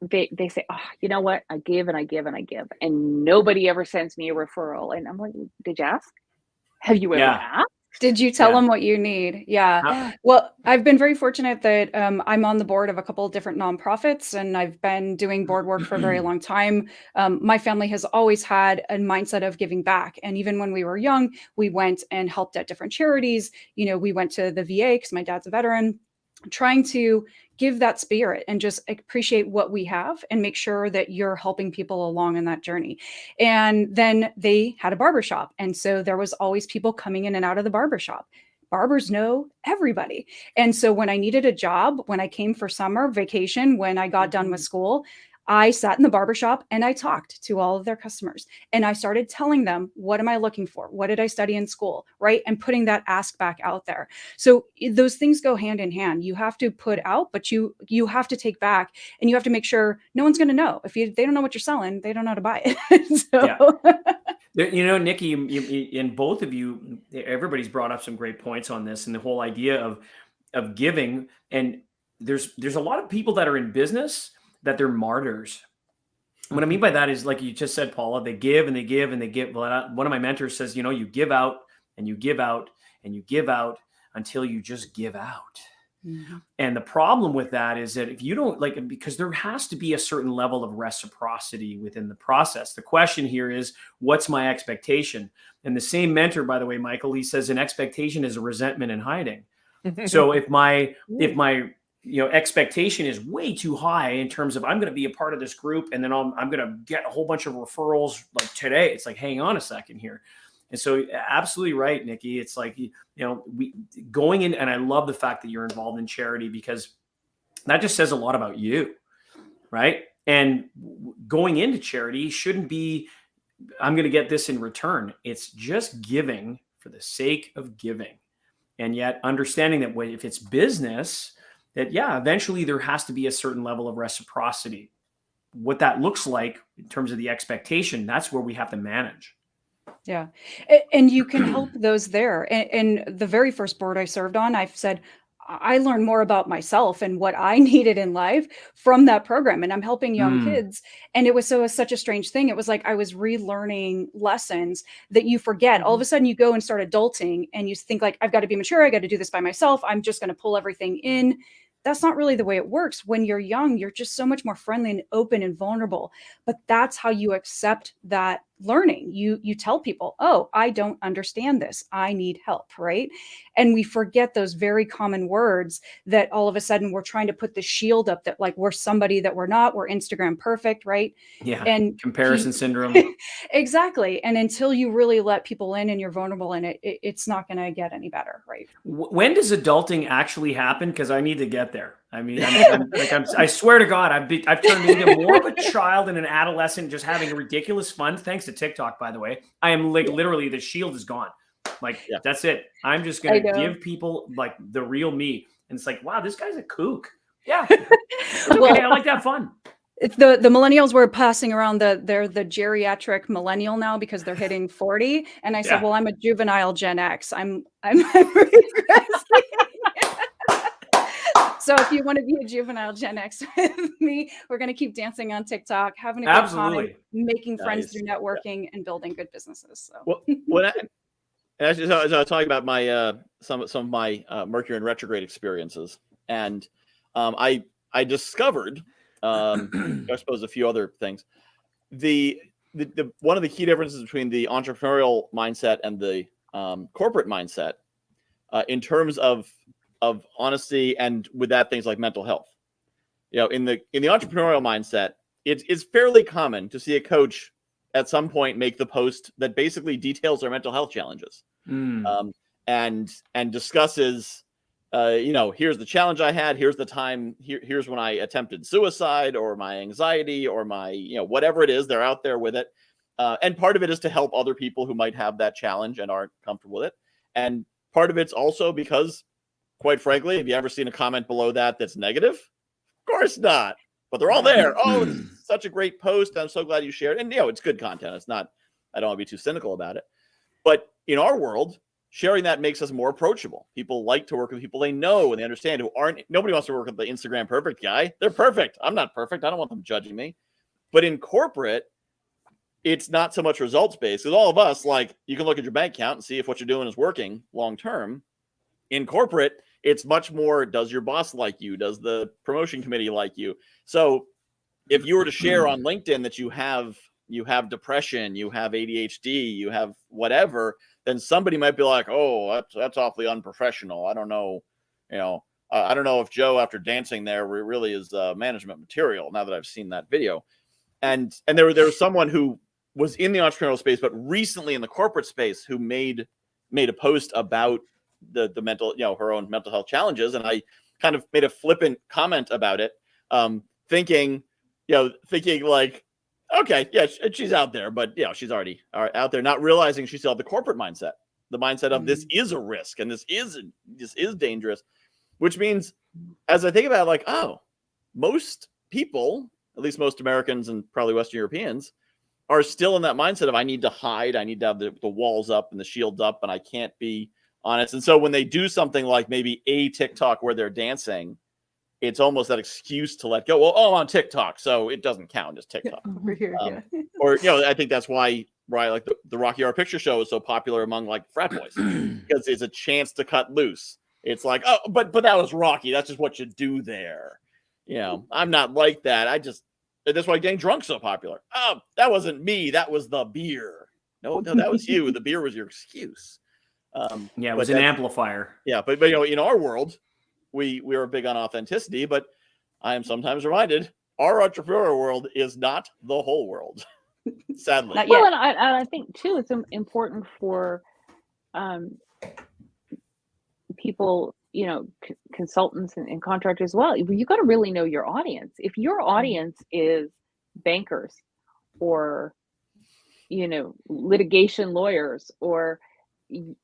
they say, oh, you know what? I give and I give and I give, and nobody ever sends me a referral. And I'm like, did you ask? Have you ever asked? Did you tell them what you need? Yeah. Well, I've been very fortunate that I'm on the board of a couple of different nonprofits, and I've been doing board work for a very long time. My family has always had a mindset of giving back. And even when we were young, we went and helped at different charities. You know, we went to the VA because my dad's a veteran, trying to give that spirit and just appreciate what we have and make sure that you're helping people along in that journey. And then they had a barbershop. And so there was always people coming in and out of the barbershop. Barbers know everybody. And so when I needed a job, when I came for summer vacation, when I got done with school, I sat in the barbershop and I talked to all of their customers, and I started telling them, what am I looking for? What did I study in school? Right. And putting that ask back out there. So those things go hand in hand. You have to put out, but you have to take back, and you have to make sure no one's going to know. If they don't know what you're selling, they don't know how to buy it. You know, Nikki, in both of you, everybody's brought up some great points on this, and the whole idea of giving. And there's a lot of people that are in business that they're martyrs. And what I mean by that is, like you just said, Paula, they give and they give and they give. One of my mentors says, you know, you give out and you give out and you give out until you just give out. And the problem with that is that if you don't because there has to be a certain level of reciprocity within the process. The question here is, what's my expectation? And the same mentor, by the way, Michael, he says an expectation is a resentment in hiding. So if my expectation is way too high in terms of I'm going to be a part of this group, and then I'm going to get a whole bunch of referrals like today. It's like, hang on a second here. And so absolutely right, Nikki. It's like, we going in, and I love the fact that you're involved in charity, because that just says a lot about you, right? And going into charity shouldn't be, I'm going to get this in return. It's just giving for the sake of giving. And yet understanding that if it's business, that, eventually there has to be a certain level of reciprocity. What that looks like in terms of the expectation, that's where we have to manage. Yeah. And you can help those there. And the very first board I served on, I've said, I learned more about myself and what I needed in life from that program. And I'm helping young kids. And it was such a strange thing. It was like I was relearning lessons that you forget. All of a sudden you go and start adulting and you think like, I've got to be mature. I got to do this by myself. I'm just going to pull everything in. That's not really the way it works. When you're young, you're just so much more friendly and open and vulnerable. But that's how you accept that learning. You tell people, oh, I don't understand this. I need help, right? And we forget those very common words that all of a sudden we're trying to put the shield up that like we're somebody that we're not. We're Instagram perfect, right? Yeah. And comparison syndrome. Exactly. And until you really let people in and you're vulnerable in it, it's not going to get any better, right? When does adulting actually happen? Because I need to get there. I mean, I swear to God, I've turned into more of a child and an adolescent, just having ridiculous fun. Thanks to TikTok, by the way. I am like literally the shield is gone. Like that's it. I'm just gonna give people like the real me, and it's like, wow, this guy's a kook. Yeah, Well, I like to have fun. It's the millennials were passing around they're the geriatric millennial now because they're hitting 40, and I said, well, I'm a juvenile Gen X. I'm regressing. So if you want to be a juvenile Gen X with me, we're going to keep dancing on TikTok, having a good time, making friends through networking, and building good businesses. So I was talking about my some of my Mercury in retrograde experiences, and I discovered I suppose a few other things. The one of the key differences between the entrepreneurial mindset and the corporate mindset in terms of honesty, and with that, things like mental health. You know, in the entrepreneurial mindset, it's fairly common to see a coach at some point make the post that basically details their mental health challenges, and discusses, here's the challenge I had, here's the time, here's when I attempted suicide, or my anxiety, or my, whatever it is, they're out there with it. And part of it is to help other people who might have that challenge and aren't comfortable with it. And part of it's also because, quite frankly, have you ever seen a comment below that's negative? Of course not. But they're all there. Oh, this is such a great post. I'm so glad you shared. And, it's good content. It's not, I don't want to be too cynical about it. But in our world, sharing that makes us more approachable. People like to work with people they know and they understand, nobody wants to work with the Instagram perfect guy. They're perfect. I'm not perfect. I don't want them judging me. But in corporate, it's not so much results based, because all of us, like, you can look at your bank account and see if what you're doing is working long term. In corporate, it's much more, does your boss like you? Does the promotion committee like you? So if you were to share on LinkedIn that you have depression, you have ADHD, you have whatever, then somebody might be like, oh, that's awfully unprofessional. I don't know. I don't know if Joe, after dancing there, really is management material, now that I've seen that video. And there was someone who was in the entrepreneurial space, but recently in the corporate space, who made a post about the mental, her own mental health challenges. And I kind of made a flippant comment about it, thinking like, okay, yeah, she's out there, but she's already out there, not realizing she still had the corporate mindset, the mindset of this is a risk and this is dangerous, which means, as I think about it, like, oh, most people, at least most Americans and probably Western Europeans, are still in that mindset of, I need to hide, I need to have the walls up and the shields up, and I can't be honest. And so when they do something like maybe a TikTok where they're dancing, it's almost that excuse to let go. Well, I'm on TikTok, so it doesn't count as TikTok. Over here, Or, I think that's why like the Rocky Horror Picture Show is so popular among like frat boys, because it's a chance to cut loose. It's like, oh, but that was Rocky. That's just what you do there. I'm not like that. That's why getting drunk's so popular. Oh, that wasn't me. That was the beer. No, that was you. The beer was your excuse. It was an amplifier. Yeah, but in our world, we are big on authenticity, but I am sometimes reminded our entrepreneurial world is not the whole world, sadly. Well, and I think too, it's important for people, consultants and contractors as well. You got to really know your audience. If your audience is bankers or, litigation lawyers, or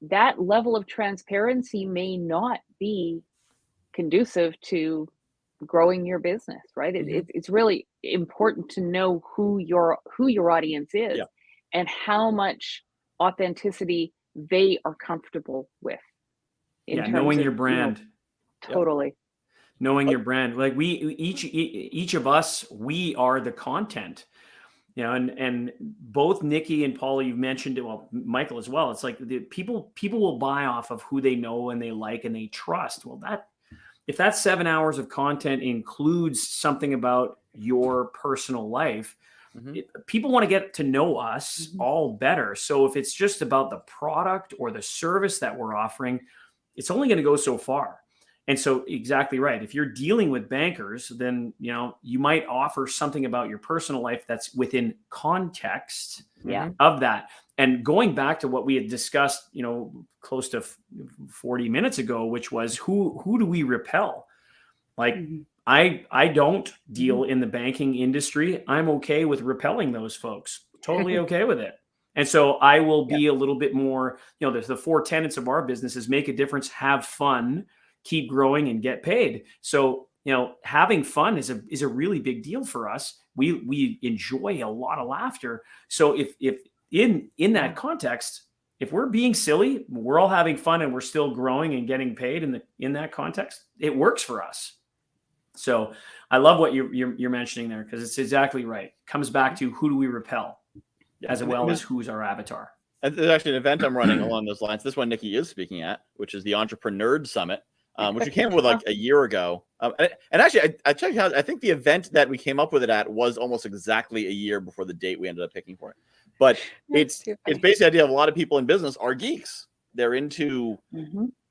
that level of transparency may not be conducive to growing your business, right? It's really important to know who your audience is and how much authenticity they are comfortable with. Knowing your brand. Totally. Knowing your brand. Like each of us, we are the content. And both Nikki and Paula, you've mentioned it, well, Michael as well. It's like the people will buy off of who they know and they like and they trust. Well, if that 7 hours of content includes something about your personal life, people want to get to know us all better. So if it's just about the product or the service that we're offering, it's only going to go so far. And so exactly right. If you're dealing with bankers, then, you might offer something about your personal life that's within context of that. And going back to what we had discussed, close to 40 minutes ago, which was who do we repel? Like I don't deal in the banking industry. I'm okay with repelling those folks. Totally okay with it. And so I will be a little bit more, there's the 4 tenets of our business is make a difference, have fun, keep growing, and get paid. So, having fun is a really big deal for us. We enjoy a lot of laughter. So if in that context, if we're being silly, we're all having fun and we're still growing and getting paid in that context, it works for us. So I love what you're mentioning there, because it's exactly right. It comes back to who do we repel as well as who's our avatar. And there's actually an event I'm running along those lines. This one Nikki is speaking at, which is the Entrepreneurial Summit, which we came up with like a year ago. And actually, I checked out. I think the event that we came up with it at was almost exactly a year before the date we ended up picking for it. But it's basically the idea of a lot of people in business are geeks. They're into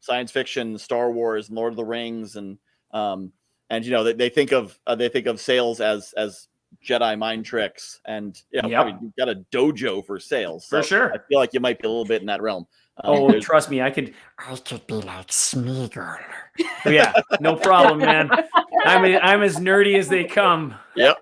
science fiction, Star Wars, and Lord of the Rings, and they think of sales as Jedi mind tricks, and probably you've got a dojo for sales. So for sure. I feel like you might be a little bit in that realm. Trust me, I could be like Smeagol. Yeah, no problem, man. I'm as nerdy as they come. Yeah.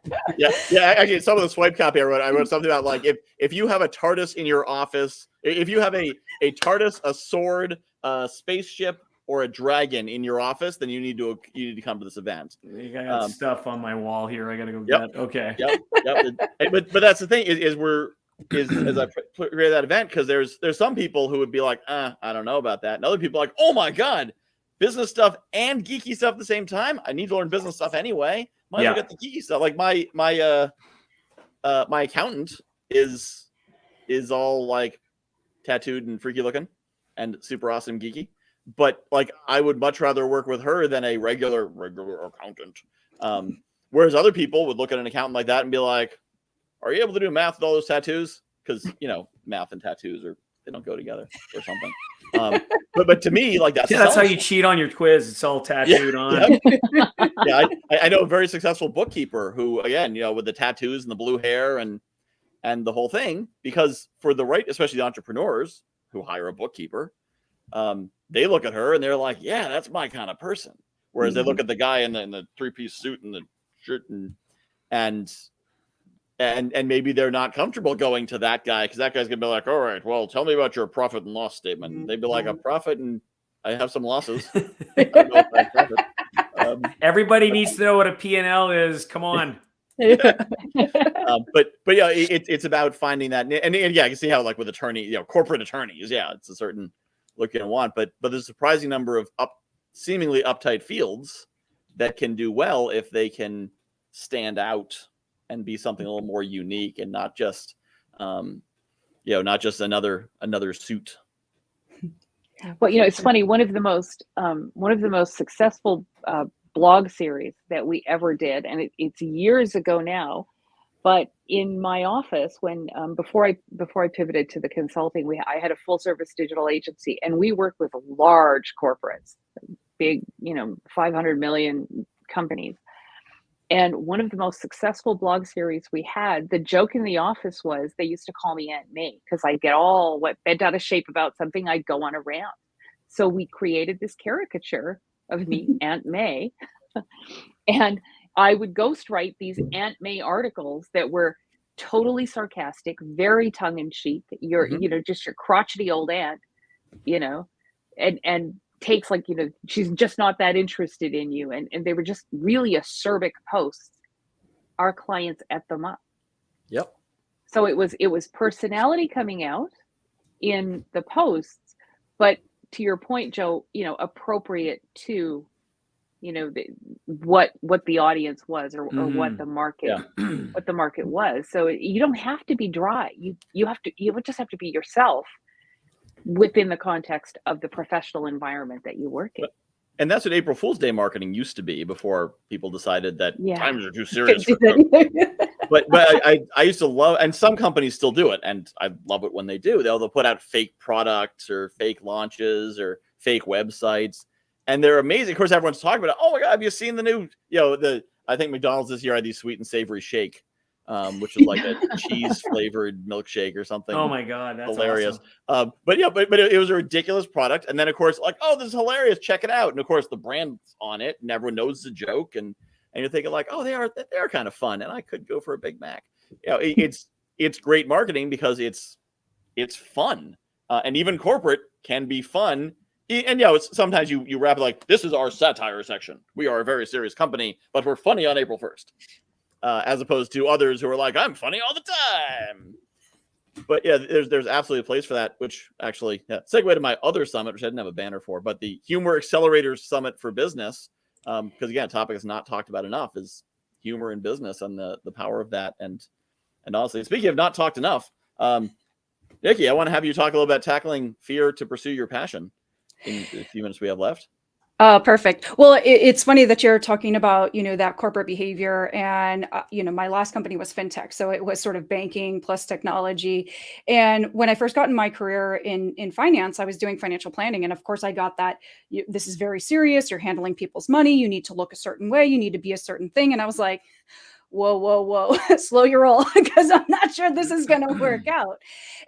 Actually, some of the swipe copy I wrote something about like if you have a TARDIS in your office, if you have a TARDIS, a sword, a spaceship, or a dragon in your office, then you need to come to this event. I got stuff on my wall here. I got to go get. Okay. Yep. But that's the thing is as I create that event, because there's some people who would be like, I don't know about that, and other people are like, oh my god, business stuff and geeky stuff at the same time. I need to learn business stuff anyway. Might as well get the geeky stuff. Like my accountant is all like tattooed and freaky looking and super awesome geeky. But like, I would much rather work with her than a regular accountant. Whereas other people would look at an accountant like that and be like, "Are you able to do math with all those tattoos?" Because math and tattoos they don't go together or something. But to me, like that's how you cheat on your quiz. It's all tattooed on. I know a very successful bookkeeper who, again, with the tattoos and the blue hair and the whole thing, because for the right, especially the entrepreneurs who hire a bookkeeper. They look at her and they're like, yeah, that's my kind of person. Whereas they look at the guy in the 3-piece suit and the shirt and maybe they're not comfortable going to that guy, because that guy's gonna be like, all right, well, tell me about your profit and loss statement. And they'd be like, a profit and I have some losses. I don't know if that's profit. Everybody needs to know what a P&L is. Come on. But yeah, it's about finding that, and yeah, I can see how like with corporate attorneys, it's a certain look you don't want, but there's a surprising number of seemingly uptight fields that can do well if they can stand out and be something a little more unique and not just another suit. Well, it's funny. One of the most successful blog series that we ever did, and it's years ago now, but in my office, when before I pivoted to the consulting, I had a full service digital agency, and we worked with large corporates, big 500 million companies. And one of the most successful blog series we had, the joke in the office was they used to call me Aunt May, because I'd get all bent out of shape about something. I'd go on a rant. So we created this caricature of me, Aunt May, and I would ghostwrite these Aunt May articles that were totally sarcastic, very tongue-in-cheek. You're, just your crotchety old aunt, and takes like, she's just not that interested in you. And they were just really acerbic posts. Our clients ate them up. Yep. So it was personality coming out in the posts, but to your point, Joe, appropriate to what the audience was or what the market was. So you don't have to be dry. You just have to be yourself within the context of the professional environment that you work in. And that's what April Fool's Day marketing used to be before people decided that times are too serious. But I used to love, and some companies still do it, and I love it when they do. They'll put out fake products or fake launches or fake websites. And they're amazing. Of course, everyone's talking about it. Oh my God, have you seen the new, I think McDonald's this year had the sweet and savory shake which is like a cheese flavored milkshake or something. Oh my God, that's hilarious. awesome. But it was a ridiculous product. And then of course, like, oh, this is hilarious, check it out. And of course the brand's on it and everyone knows the joke, and you're thinking like, oh, they are kind of fun, and I could go for a Big Mac. It's great marketing because it's fun. And even corporate can be fun. And sometimes you wrap it like, this is our satire section. We are a very serious company, but we're funny on April 1st. As opposed to others who are like, I'm funny all the time. But yeah, there's absolutely a place for that, which actually segue to my other summit, which I didn't have a banner for, but the Humor Accelerators Summit for Business. Because again, a topic that's not talked about enough is humor in business and the power of that. And honestly, speaking of not talked enough, Nikki, I want to have you talk a little about tackling fear to pursue your passion in the few minutes we have left. Perfect. Well, it's funny that you're talking about, that corporate behavior, and, my last company was fintech. So it was sort of banking plus technology. And when I first got in my career in finance, I was doing financial planning. And of course I got that this is very serious. You're handling people's money. You need to look a certain way. You need to be a certain thing. And I was like, whoa, slow your roll, because I'm not sure this is going to work out.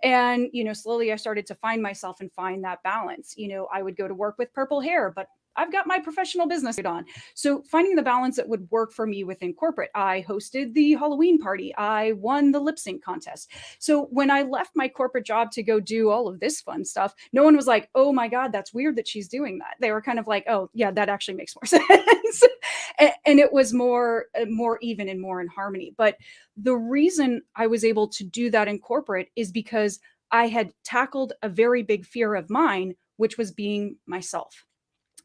And, slowly I started to find myself and find that balance. I would go to work with purple hair, but I've got my professional business on. So finding the balance that would work for me within corporate. I hosted the Halloween party. I won the lip sync contest. So when I left my corporate job to go do all of this fun stuff, no one was like, oh my God, that's weird that she's doing that. They were kind of like, oh yeah, that actually makes more sense. And it was more even and more in harmony. But the reason I was able to do that in corporate is because I had tackled a very big fear of mine, which was being myself.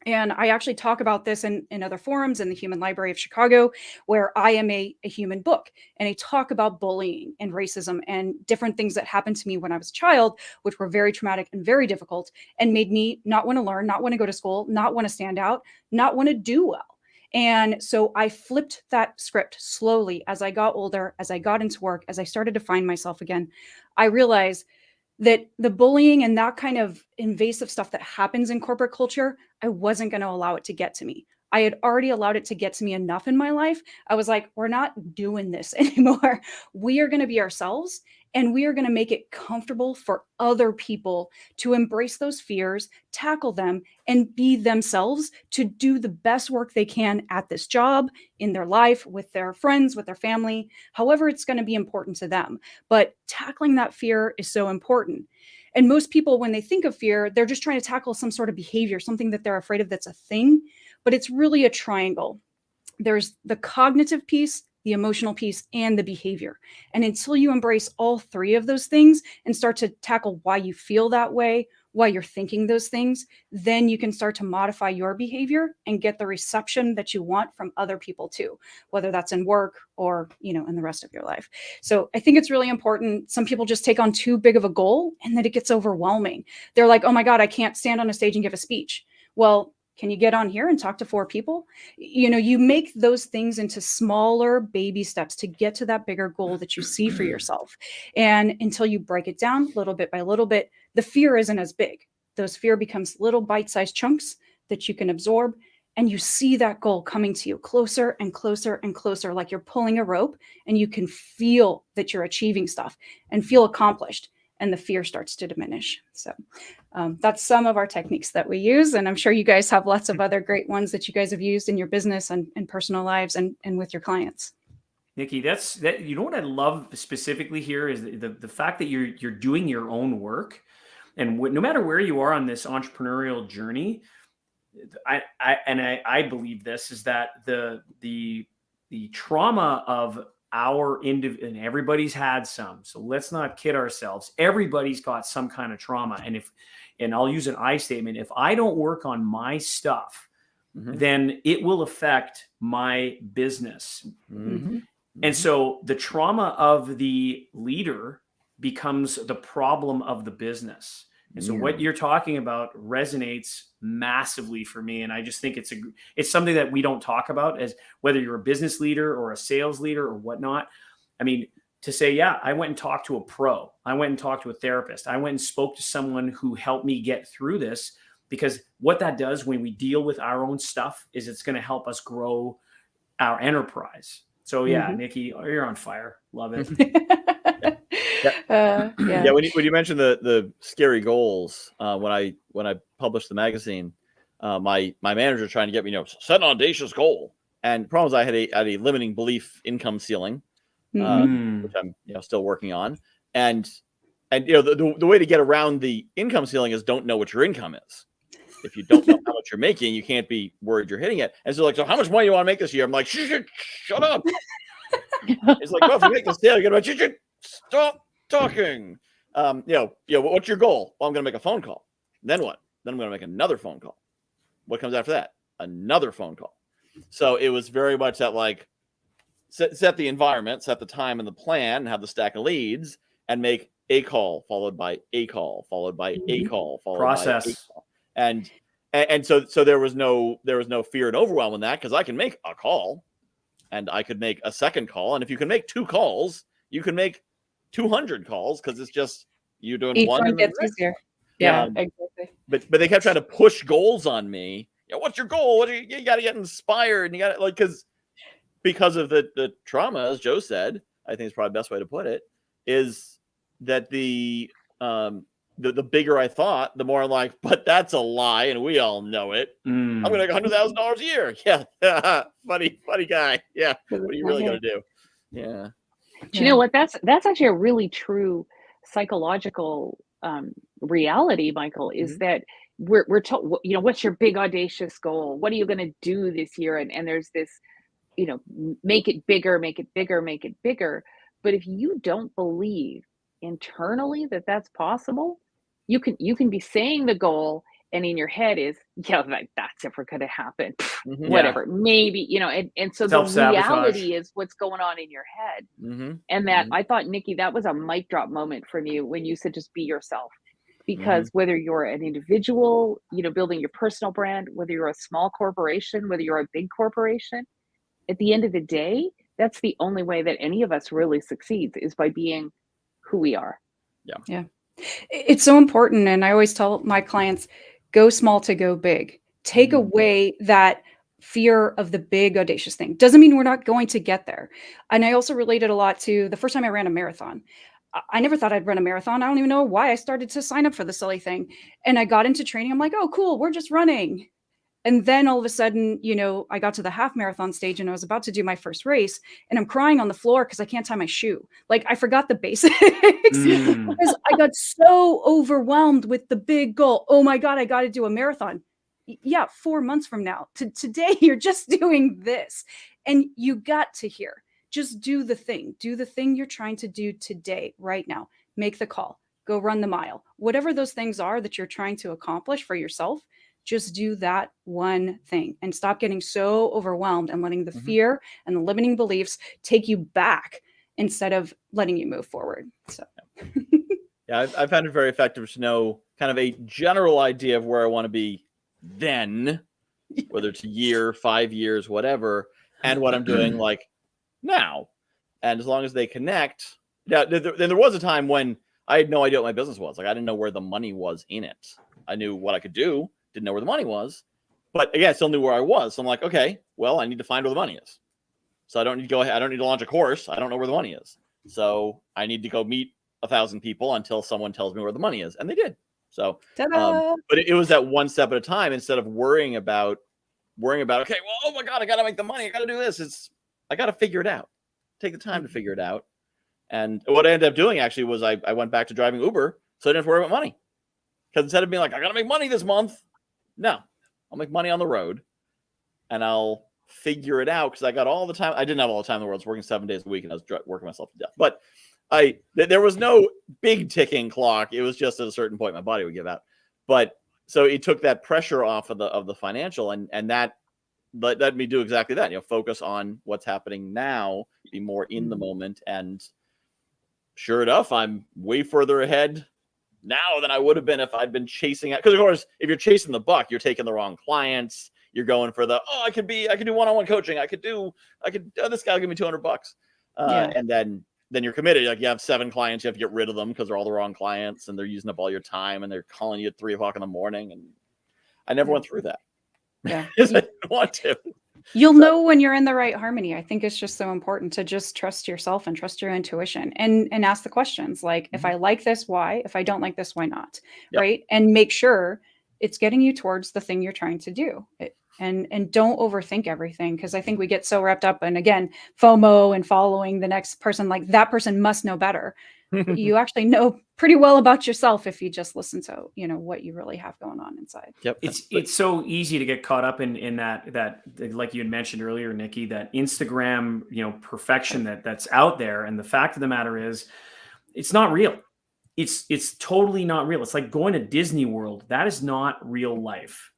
And I actually talk about this in other forums in the Human Library of Chicago, where I am a human book. And I talk about bullying and racism and different things that happened to me when I was a child, which were very traumatic and very difficult, and made me not want to learn, not want to go to school, not want to stand out, not want to do well. And so I flipped that script slowly as I got older, as I got into work, as I started to find myself again. I realized that the bullying and that kind of invasive stuff that happens in corporate culture, I wasn't going to allow it to get to me. I had already allowed it to get to me enough in my life. I was like, we're not doing this anymore. We are going to be ourselves, and we are going to make it comfortable for other people to embrace those fears, tackle them, and be themselves to do the best work they can at this job, in their life, with their friends, with their family, however it's going to be important to them. But tackling that fear is so important. And most people, when they think of fear, they're just trying to tackle some sort of behavior, something that they're afraid of that's a thing, but it's really a triangle. There's the cognitive piece, the emotional piece, and the behavior. And until you embrace all three of those things and start to tackle why you feel that way, why you're thinking those things, then you can start to modify your behavior and get the reception that you want from other people too, whether that's in work or, in the rest of your life. So I think it's really important. Some people just take on too big of a goal and then it gets overwhelming. They're like, oh my God, I can't stand on a stage and give a speech. Well, can you get on here and talk to 4 people? You make those things into smaller baby steps to get to that bigger goal that you see for yourself. And until you break it down little bit by little bit, the fear isn't as big. Those fear becomes little bite-sized chunks that you can absorb. And you see that goal coming to you closer and closer and closer, like you're pulling a rope, and you can feel that you're achieving stuff and feel accomplished. And the fear starts to diminish. So that's some of our techniques that we use. And I'm sure you guys have lots of other great ones that you guys have used in your business and personal lives and with your clients. Nikki, that. You know what I love specifically here is the fact that you're doing your own work, and no matter where you are on this entrepreneurial journey, I believe this is that the trauma of and everybody's had some, so let's not kid ourselves. Everybody's got some kind of trauma. And I'll use an I statement. If I don't work on my stuff, then it will affect my business. And so the trauma of the leader becomes the problem of the business. And so what you're talking about resonates massively for me. And I just think it's something that we don't talk about, as whether you're a business leader or a sales leader or whatnot. I mean, to say, yeah, I went and talked to a pro. I went and talked to a therapist. I went and spoke to someone who helped me get through this, because what that does when we deal with our own stuff is it's going to help us grow our enterprise. So yeah, Nikki, you're on fire. Love it. Yeah. When you mentioned the scary goals, when I published the magazine, my manager trying to get me, set an audacious goal. And the problem is I had a limiting belief income ceiling, which I'm still working on. And the way to get around the income ceiling is don't know what your income is. If you don't know how much you're making, you can't be worried you're hitting it. And so so how much money do you want to make this year? I'm like, shut up. It's like, well, if you make the sale, you're gonna stop talking. What's your goal? Well, I'm gonna make a phone call. Then what? Then I'm gonna make another phone call. What comes after that? Another phone call. So it was very much that like set the environment, set the time and the plan, and have the stack of leads, and make a call followed by a call followed by a call followed by a call. And so there was no fear and overwhelm in that, because I can make a call and I could make a second call. And if you can make 2 calls, you can make 200 calls, because it's just you're doing each one gets easier. Yeah, exactly. But they kept trying to push goals on me. What's your goal? You got to get inspired, and you got to because of the trauma, as Joe said. I think it's probably the best way to put it is that the bigger I thought, the more I'm like, but that's a lie, and we all know it. I'm gonna make $100,000 a year. Yeah, funny guy. Yeah, what are you really gonna do? Yeah. Do you know what? That's actually a really true psychological reality, Michael. Is that we're told, what's your big audacious goal? What are you gonna do this year? And there's this, make it bigger, make it bigger, make it bigger. But if you don't believe internally that that's possible, you can be saying the goal, and in your head is, that's never going to happen. Whatever, maybe, and so the reality is what's going on in your head. And that I thought, Nikki, that was a mic drop moment from you when you said just be yourself. Because whether you're an individual, building your personal brand, whether you're a small corporation, whether you're a big corporation, at the end of the day, that's the only way that any of us really succeeds, is by being who we are. Yeah. It's so important. And I always tell my clients, go small to go big. Take away that fear of the big audacious thing. Doesn't mean we're not going to get there. And I also related a lot to the first time I ran a marathon. I never thought I'd run a marathon. I don't even know why I started to sign up for the silly thing. And I got into training. I'm like, oh, cool. We're just running. And then all of a sudden, I got to the half marathon stage and I was about to do my first race, and I'm crying on the floor because I can't tie my shoe. Like, I forgot the basics because I got so overwhelmed with the big goal. Oh my God, I got to do a marathon. Yeah, 4 months from now. Today, you're just doing this. And you got to hear, just do the thing. Do the thing you're trying to do today, right now. Make the call. Go run the mile. Whatever those things are that you're trying to accomplish for yourself, just do that one thing and stop getting so overwhelmed and letting the fear and the limiting beliefs take you back instead of letting you move forward. So, yeah, I found it very effective to know kind of a general idea of where I want to be then, whether it's a year, 5 years, whatever, and what I'm doing like now. And as long as they connect, then there was a time when I had no idea what my business was. Like, I didn't know where the money was in it. I knew what I could do. Didn't know where the money was, but again, I still knew where I was. So I'm like, okay, well, I need to find where the money is. So I don't need to go ahead. I don't need to launch a course. I don't know where the money is. So I need to go meet 1,000 people until someone tells me where the money is. And they did. So, but it was that one step at a time, instead of worrying about, okay, well, oh my God, I got to make the money. I got to do this. I got to figure it out. Take the time to figure it out. And what I ended up doing actually was I went back to driving Uber, so I didn't have to worry about money. Because instead of being like, I got to make money this month, no, I'll make money on the road and I'll figure it out, because I got all the time. I didn't have all the time in the world. I was working 7 days a week and I was working myself to death. But there was no big ticking clock. It was just at a certain point my body would give out. But so it took that pressure off of the financial, and that let me do exactly that. Focus on what's happening now, be more in the moment. And sure enough, I'm way further ahead now than I would have been if I'd been chasing it. Because of course, if you're chasing the buck, you're taking the wrong clients. You're going for I could do one-on-one coaching. This guy will give me $200. And then you're committed. Like, you have 7 clients, you have to get rid of them because they're all the wrong clients and they're using up all your time and they're calling you at 3 o'clock in the morning. And I never went through that. Yeah. Because I didn't want to. You'll know when you're in the right harmony. I think it's just so important to just trust yourself and trust your intuition and ask the questions like, if I like this, why? If I don't like this, why not? Yep. Right. And make sure it's getting you towards the thing you're trying to do. And don't overthink everything, because I think we get so wrapped up in, again, FOMO and following the next person, like that person must know better. You actually know pretty well about yourself if you just listen to, what you really have going on inside. Yep. It's so easy to get caught up in that like you had mentioned earlier, Nikki, that Instagram, perfection that's out there. And the fact of the matter is, it's not real. It's totally not real. It's like going to Disney World. That is not real life.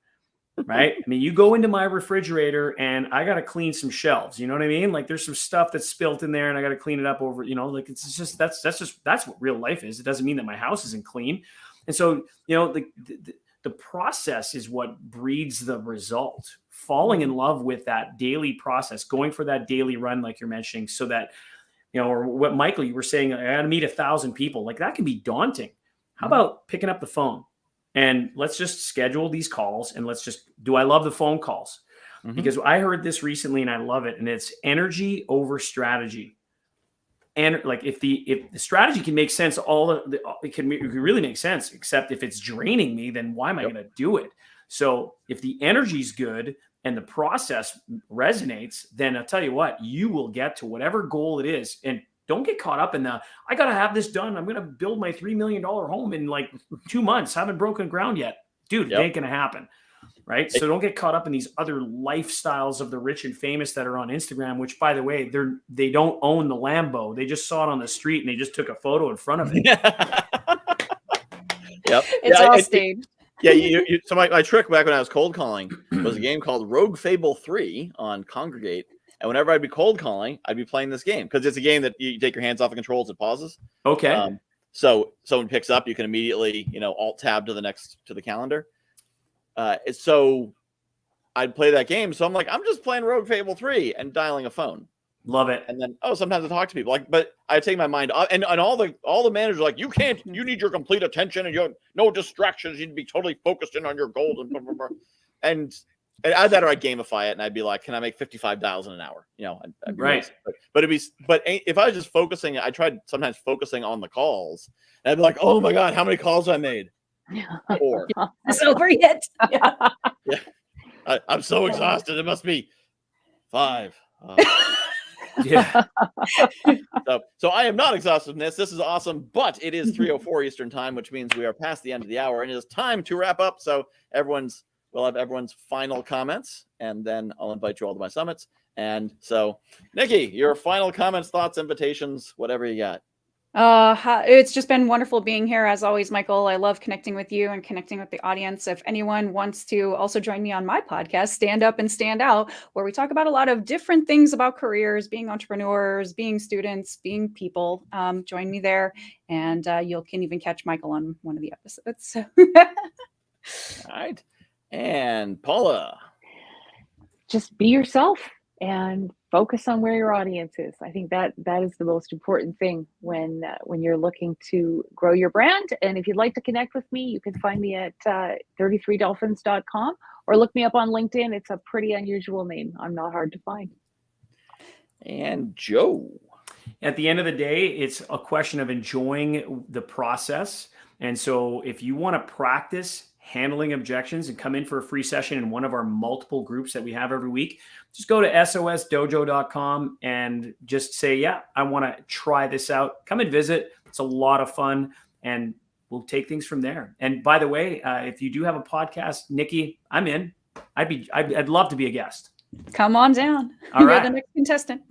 Right. I mean, you go into my refrigerator and I got to clean some shelves. You know what I mean? Like there's some stuff that's spilt in there and I got to clean it up over, like it's just, that's what real life is. It doesn't mean that my house isn't clean. And so, the process is what breeds the result. Falling in love with that daily process, going for that daily run, like you're mentioning, so that, or what Michael, you were saying, I got to meet 1,000 people. Like that can be daunting. How about picking up the phone? And let's just schedule these calls and I love the phone calls? Because I heard this recently and I love it. And it's energy over strategy. And like, if the strategy can make sense, it can really make sense, except if it's draining me, then why am I going to do it? So if the energy's good and the process resonates, then I'll tell you what, you will get to whatever goal it is. And don't get caught up in I got to have this done. I'm going to build my $3 million home in like 2 months. Haven't broken ground yet. Dude, it ain't going to happen. Right. So don't get caught up in these other lifestyles of the rich and famous that are on Instagram, which, by the way, they don't own the Lambo. They just saw it on the street and they just took a photo in front of it. Yep. It's all staged. Yeah. So my trick back when I was cold calling was a game called Rogue Fable 3 on Congregate. And whenever I'd be cold calling, I'd be playing this game because it's a game that you take your hands off the controls, it pauses. Okay. So someone picks up, you can immediately, alt tab to the calendar. So I'd play that game. So I'm like, I'm just playing Rogue Fable 3 and dialing a phone. Love it. And then, sometimes I talk to people but I take my mind off, and all the managers are like, you need your complete attention and you have no distractions. You'd be totally focused in on your goals and blah, blah, blah. And either that or I'd gamify it and I'd be like, can I make $55,000 an hour? I'd be right. Nice. But if I was just focusing, I tried sometimes focusing on the calls and I'd be like, oh my God, how many calls I made? 4. It's over yet. Yeah. I'm so exhausted. It must be 5. Yeah. So I am not exhausted in this. This is awesome, but it is 3:04 Eastern time, which means we are past the end of the hour and it is time to wrap up. So we'll have everyone's final comments, and then I'll invite you all to my summits. And so, Nikki, your final comments, thoughts, invitations, whatever you got. It's just been wonderful being here. As always, Michael, I love connecting with you and connecting with the audience. If anyone wants to also join me on my podcast, Stand Up and Stand Out, where we talk about a lot of different things about careers, being entrepreneurs, being students, being people, join me there. And you can even catch Michael on one of the episodes. All right. And Paula. Just be yourself and focus on where your audience is. I think that is the most important thing when you're looking to grow your brand. And if you'd like to connect with me, you can find me at 33dolphins.com or look me up on LinkedIn. It's a pretty unusual name. I'm not hard to find. And Joe. At the end of the day, it's a question of enjoying the process. And so if you want to practice handling objections and come in for a free session in one of our multiple groups that we have every week, just go to sosdojo.com and just say, yeah, I want to try this out. Come and visit. It's a lot of fun and we'll take things from there. And by the way, if you do have a podcast, Nikki, I'm in. I'd love to be a guest. Come on down. All You're right. the next contestant.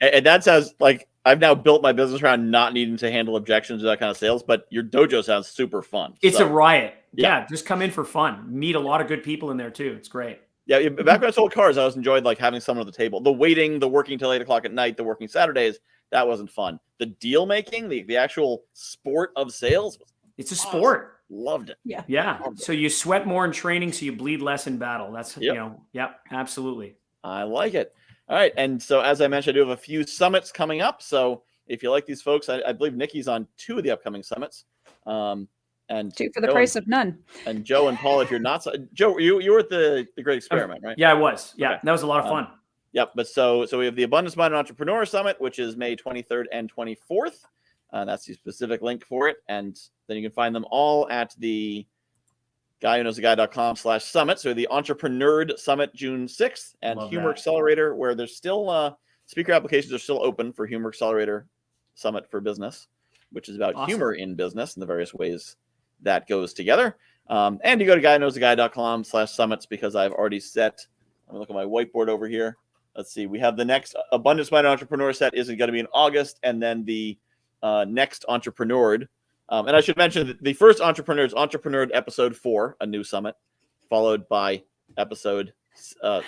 And that sounds like I've now built my business around not needing to handle objections or that kind of sales, but your dojo sounds super fun. It's a riot. Yeah. Just come in for fun. Meet a lot of good people in there too. It's great. Yeah. Back when I sold cars, I always enjoyed like having someone at the table. The waiting, the working till 8 o'clock at night, the working Saturdays, that wasn't fun. The deal making, the actual sport of sales. It's a sport. Loved it. Yeah. Yeah. So you sweat more in training, so you bleed less in battle. That's, Yep. Absolutely. I like it. All right. And so, as I mentioned, I do have a few summits coming up. So if you like these folks, I believe Nikki's on 2 of the upcoming summits. And Two for the Joe price of none. And Joe and Paul, if you're not Joe, you were at the Great Experiment, right? Yeah, I was. Yeah, Okay. that was a lot of fun. Yep. But so we have the Abundance Minded Entrepreneur Summit, which is May 23rd and 24th. That's the specific link for it. And then you can find them all at the guywhoknowsaguy.com/summit. So the Entrepreneurial Summit, June 6th, and Love Humor that. Accelerator, where there's still speaker applications are still open for Humor Accelerator Summit for Business, which is about Awesome. humor in business and the various ways that goes together. And you go to guywhoknowsaguy.com/summits, because I've already set, I'm going to look at my whiteboard over here. Let's see. We have the next Abundance Minded Entrepreneur set is going to be in August, and then the next Entrepreneured. And I should mention that the first Entrepreneur is Entrepreneured episode 4, a new summit, followed by episode 5, A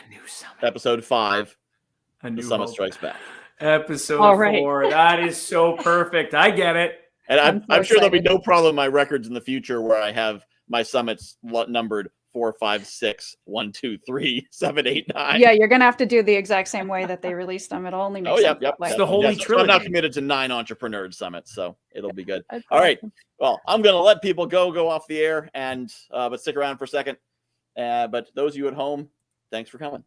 the new Summit hope. Strikes Back. Episode All right. 4. That is so perfect. I get it. And I'm so I'm sure there'll be excited. no problem in my records in the future where I have my summits numbered 4, 5, 6, 1, 2, 3, 7, 8, 9. Yeah, you're gonna have to do the exact same way that they released them. It'll only make Oh, sense yep. that way. It's the Holy Yes, so I'm now Trilogy. committed to 9 Entrepreneur Summits, so it'll be good. That's All right. awesome. Well, I'm going to let people go off the air, and but stick around for a second. But those of you at home, thanks for coming.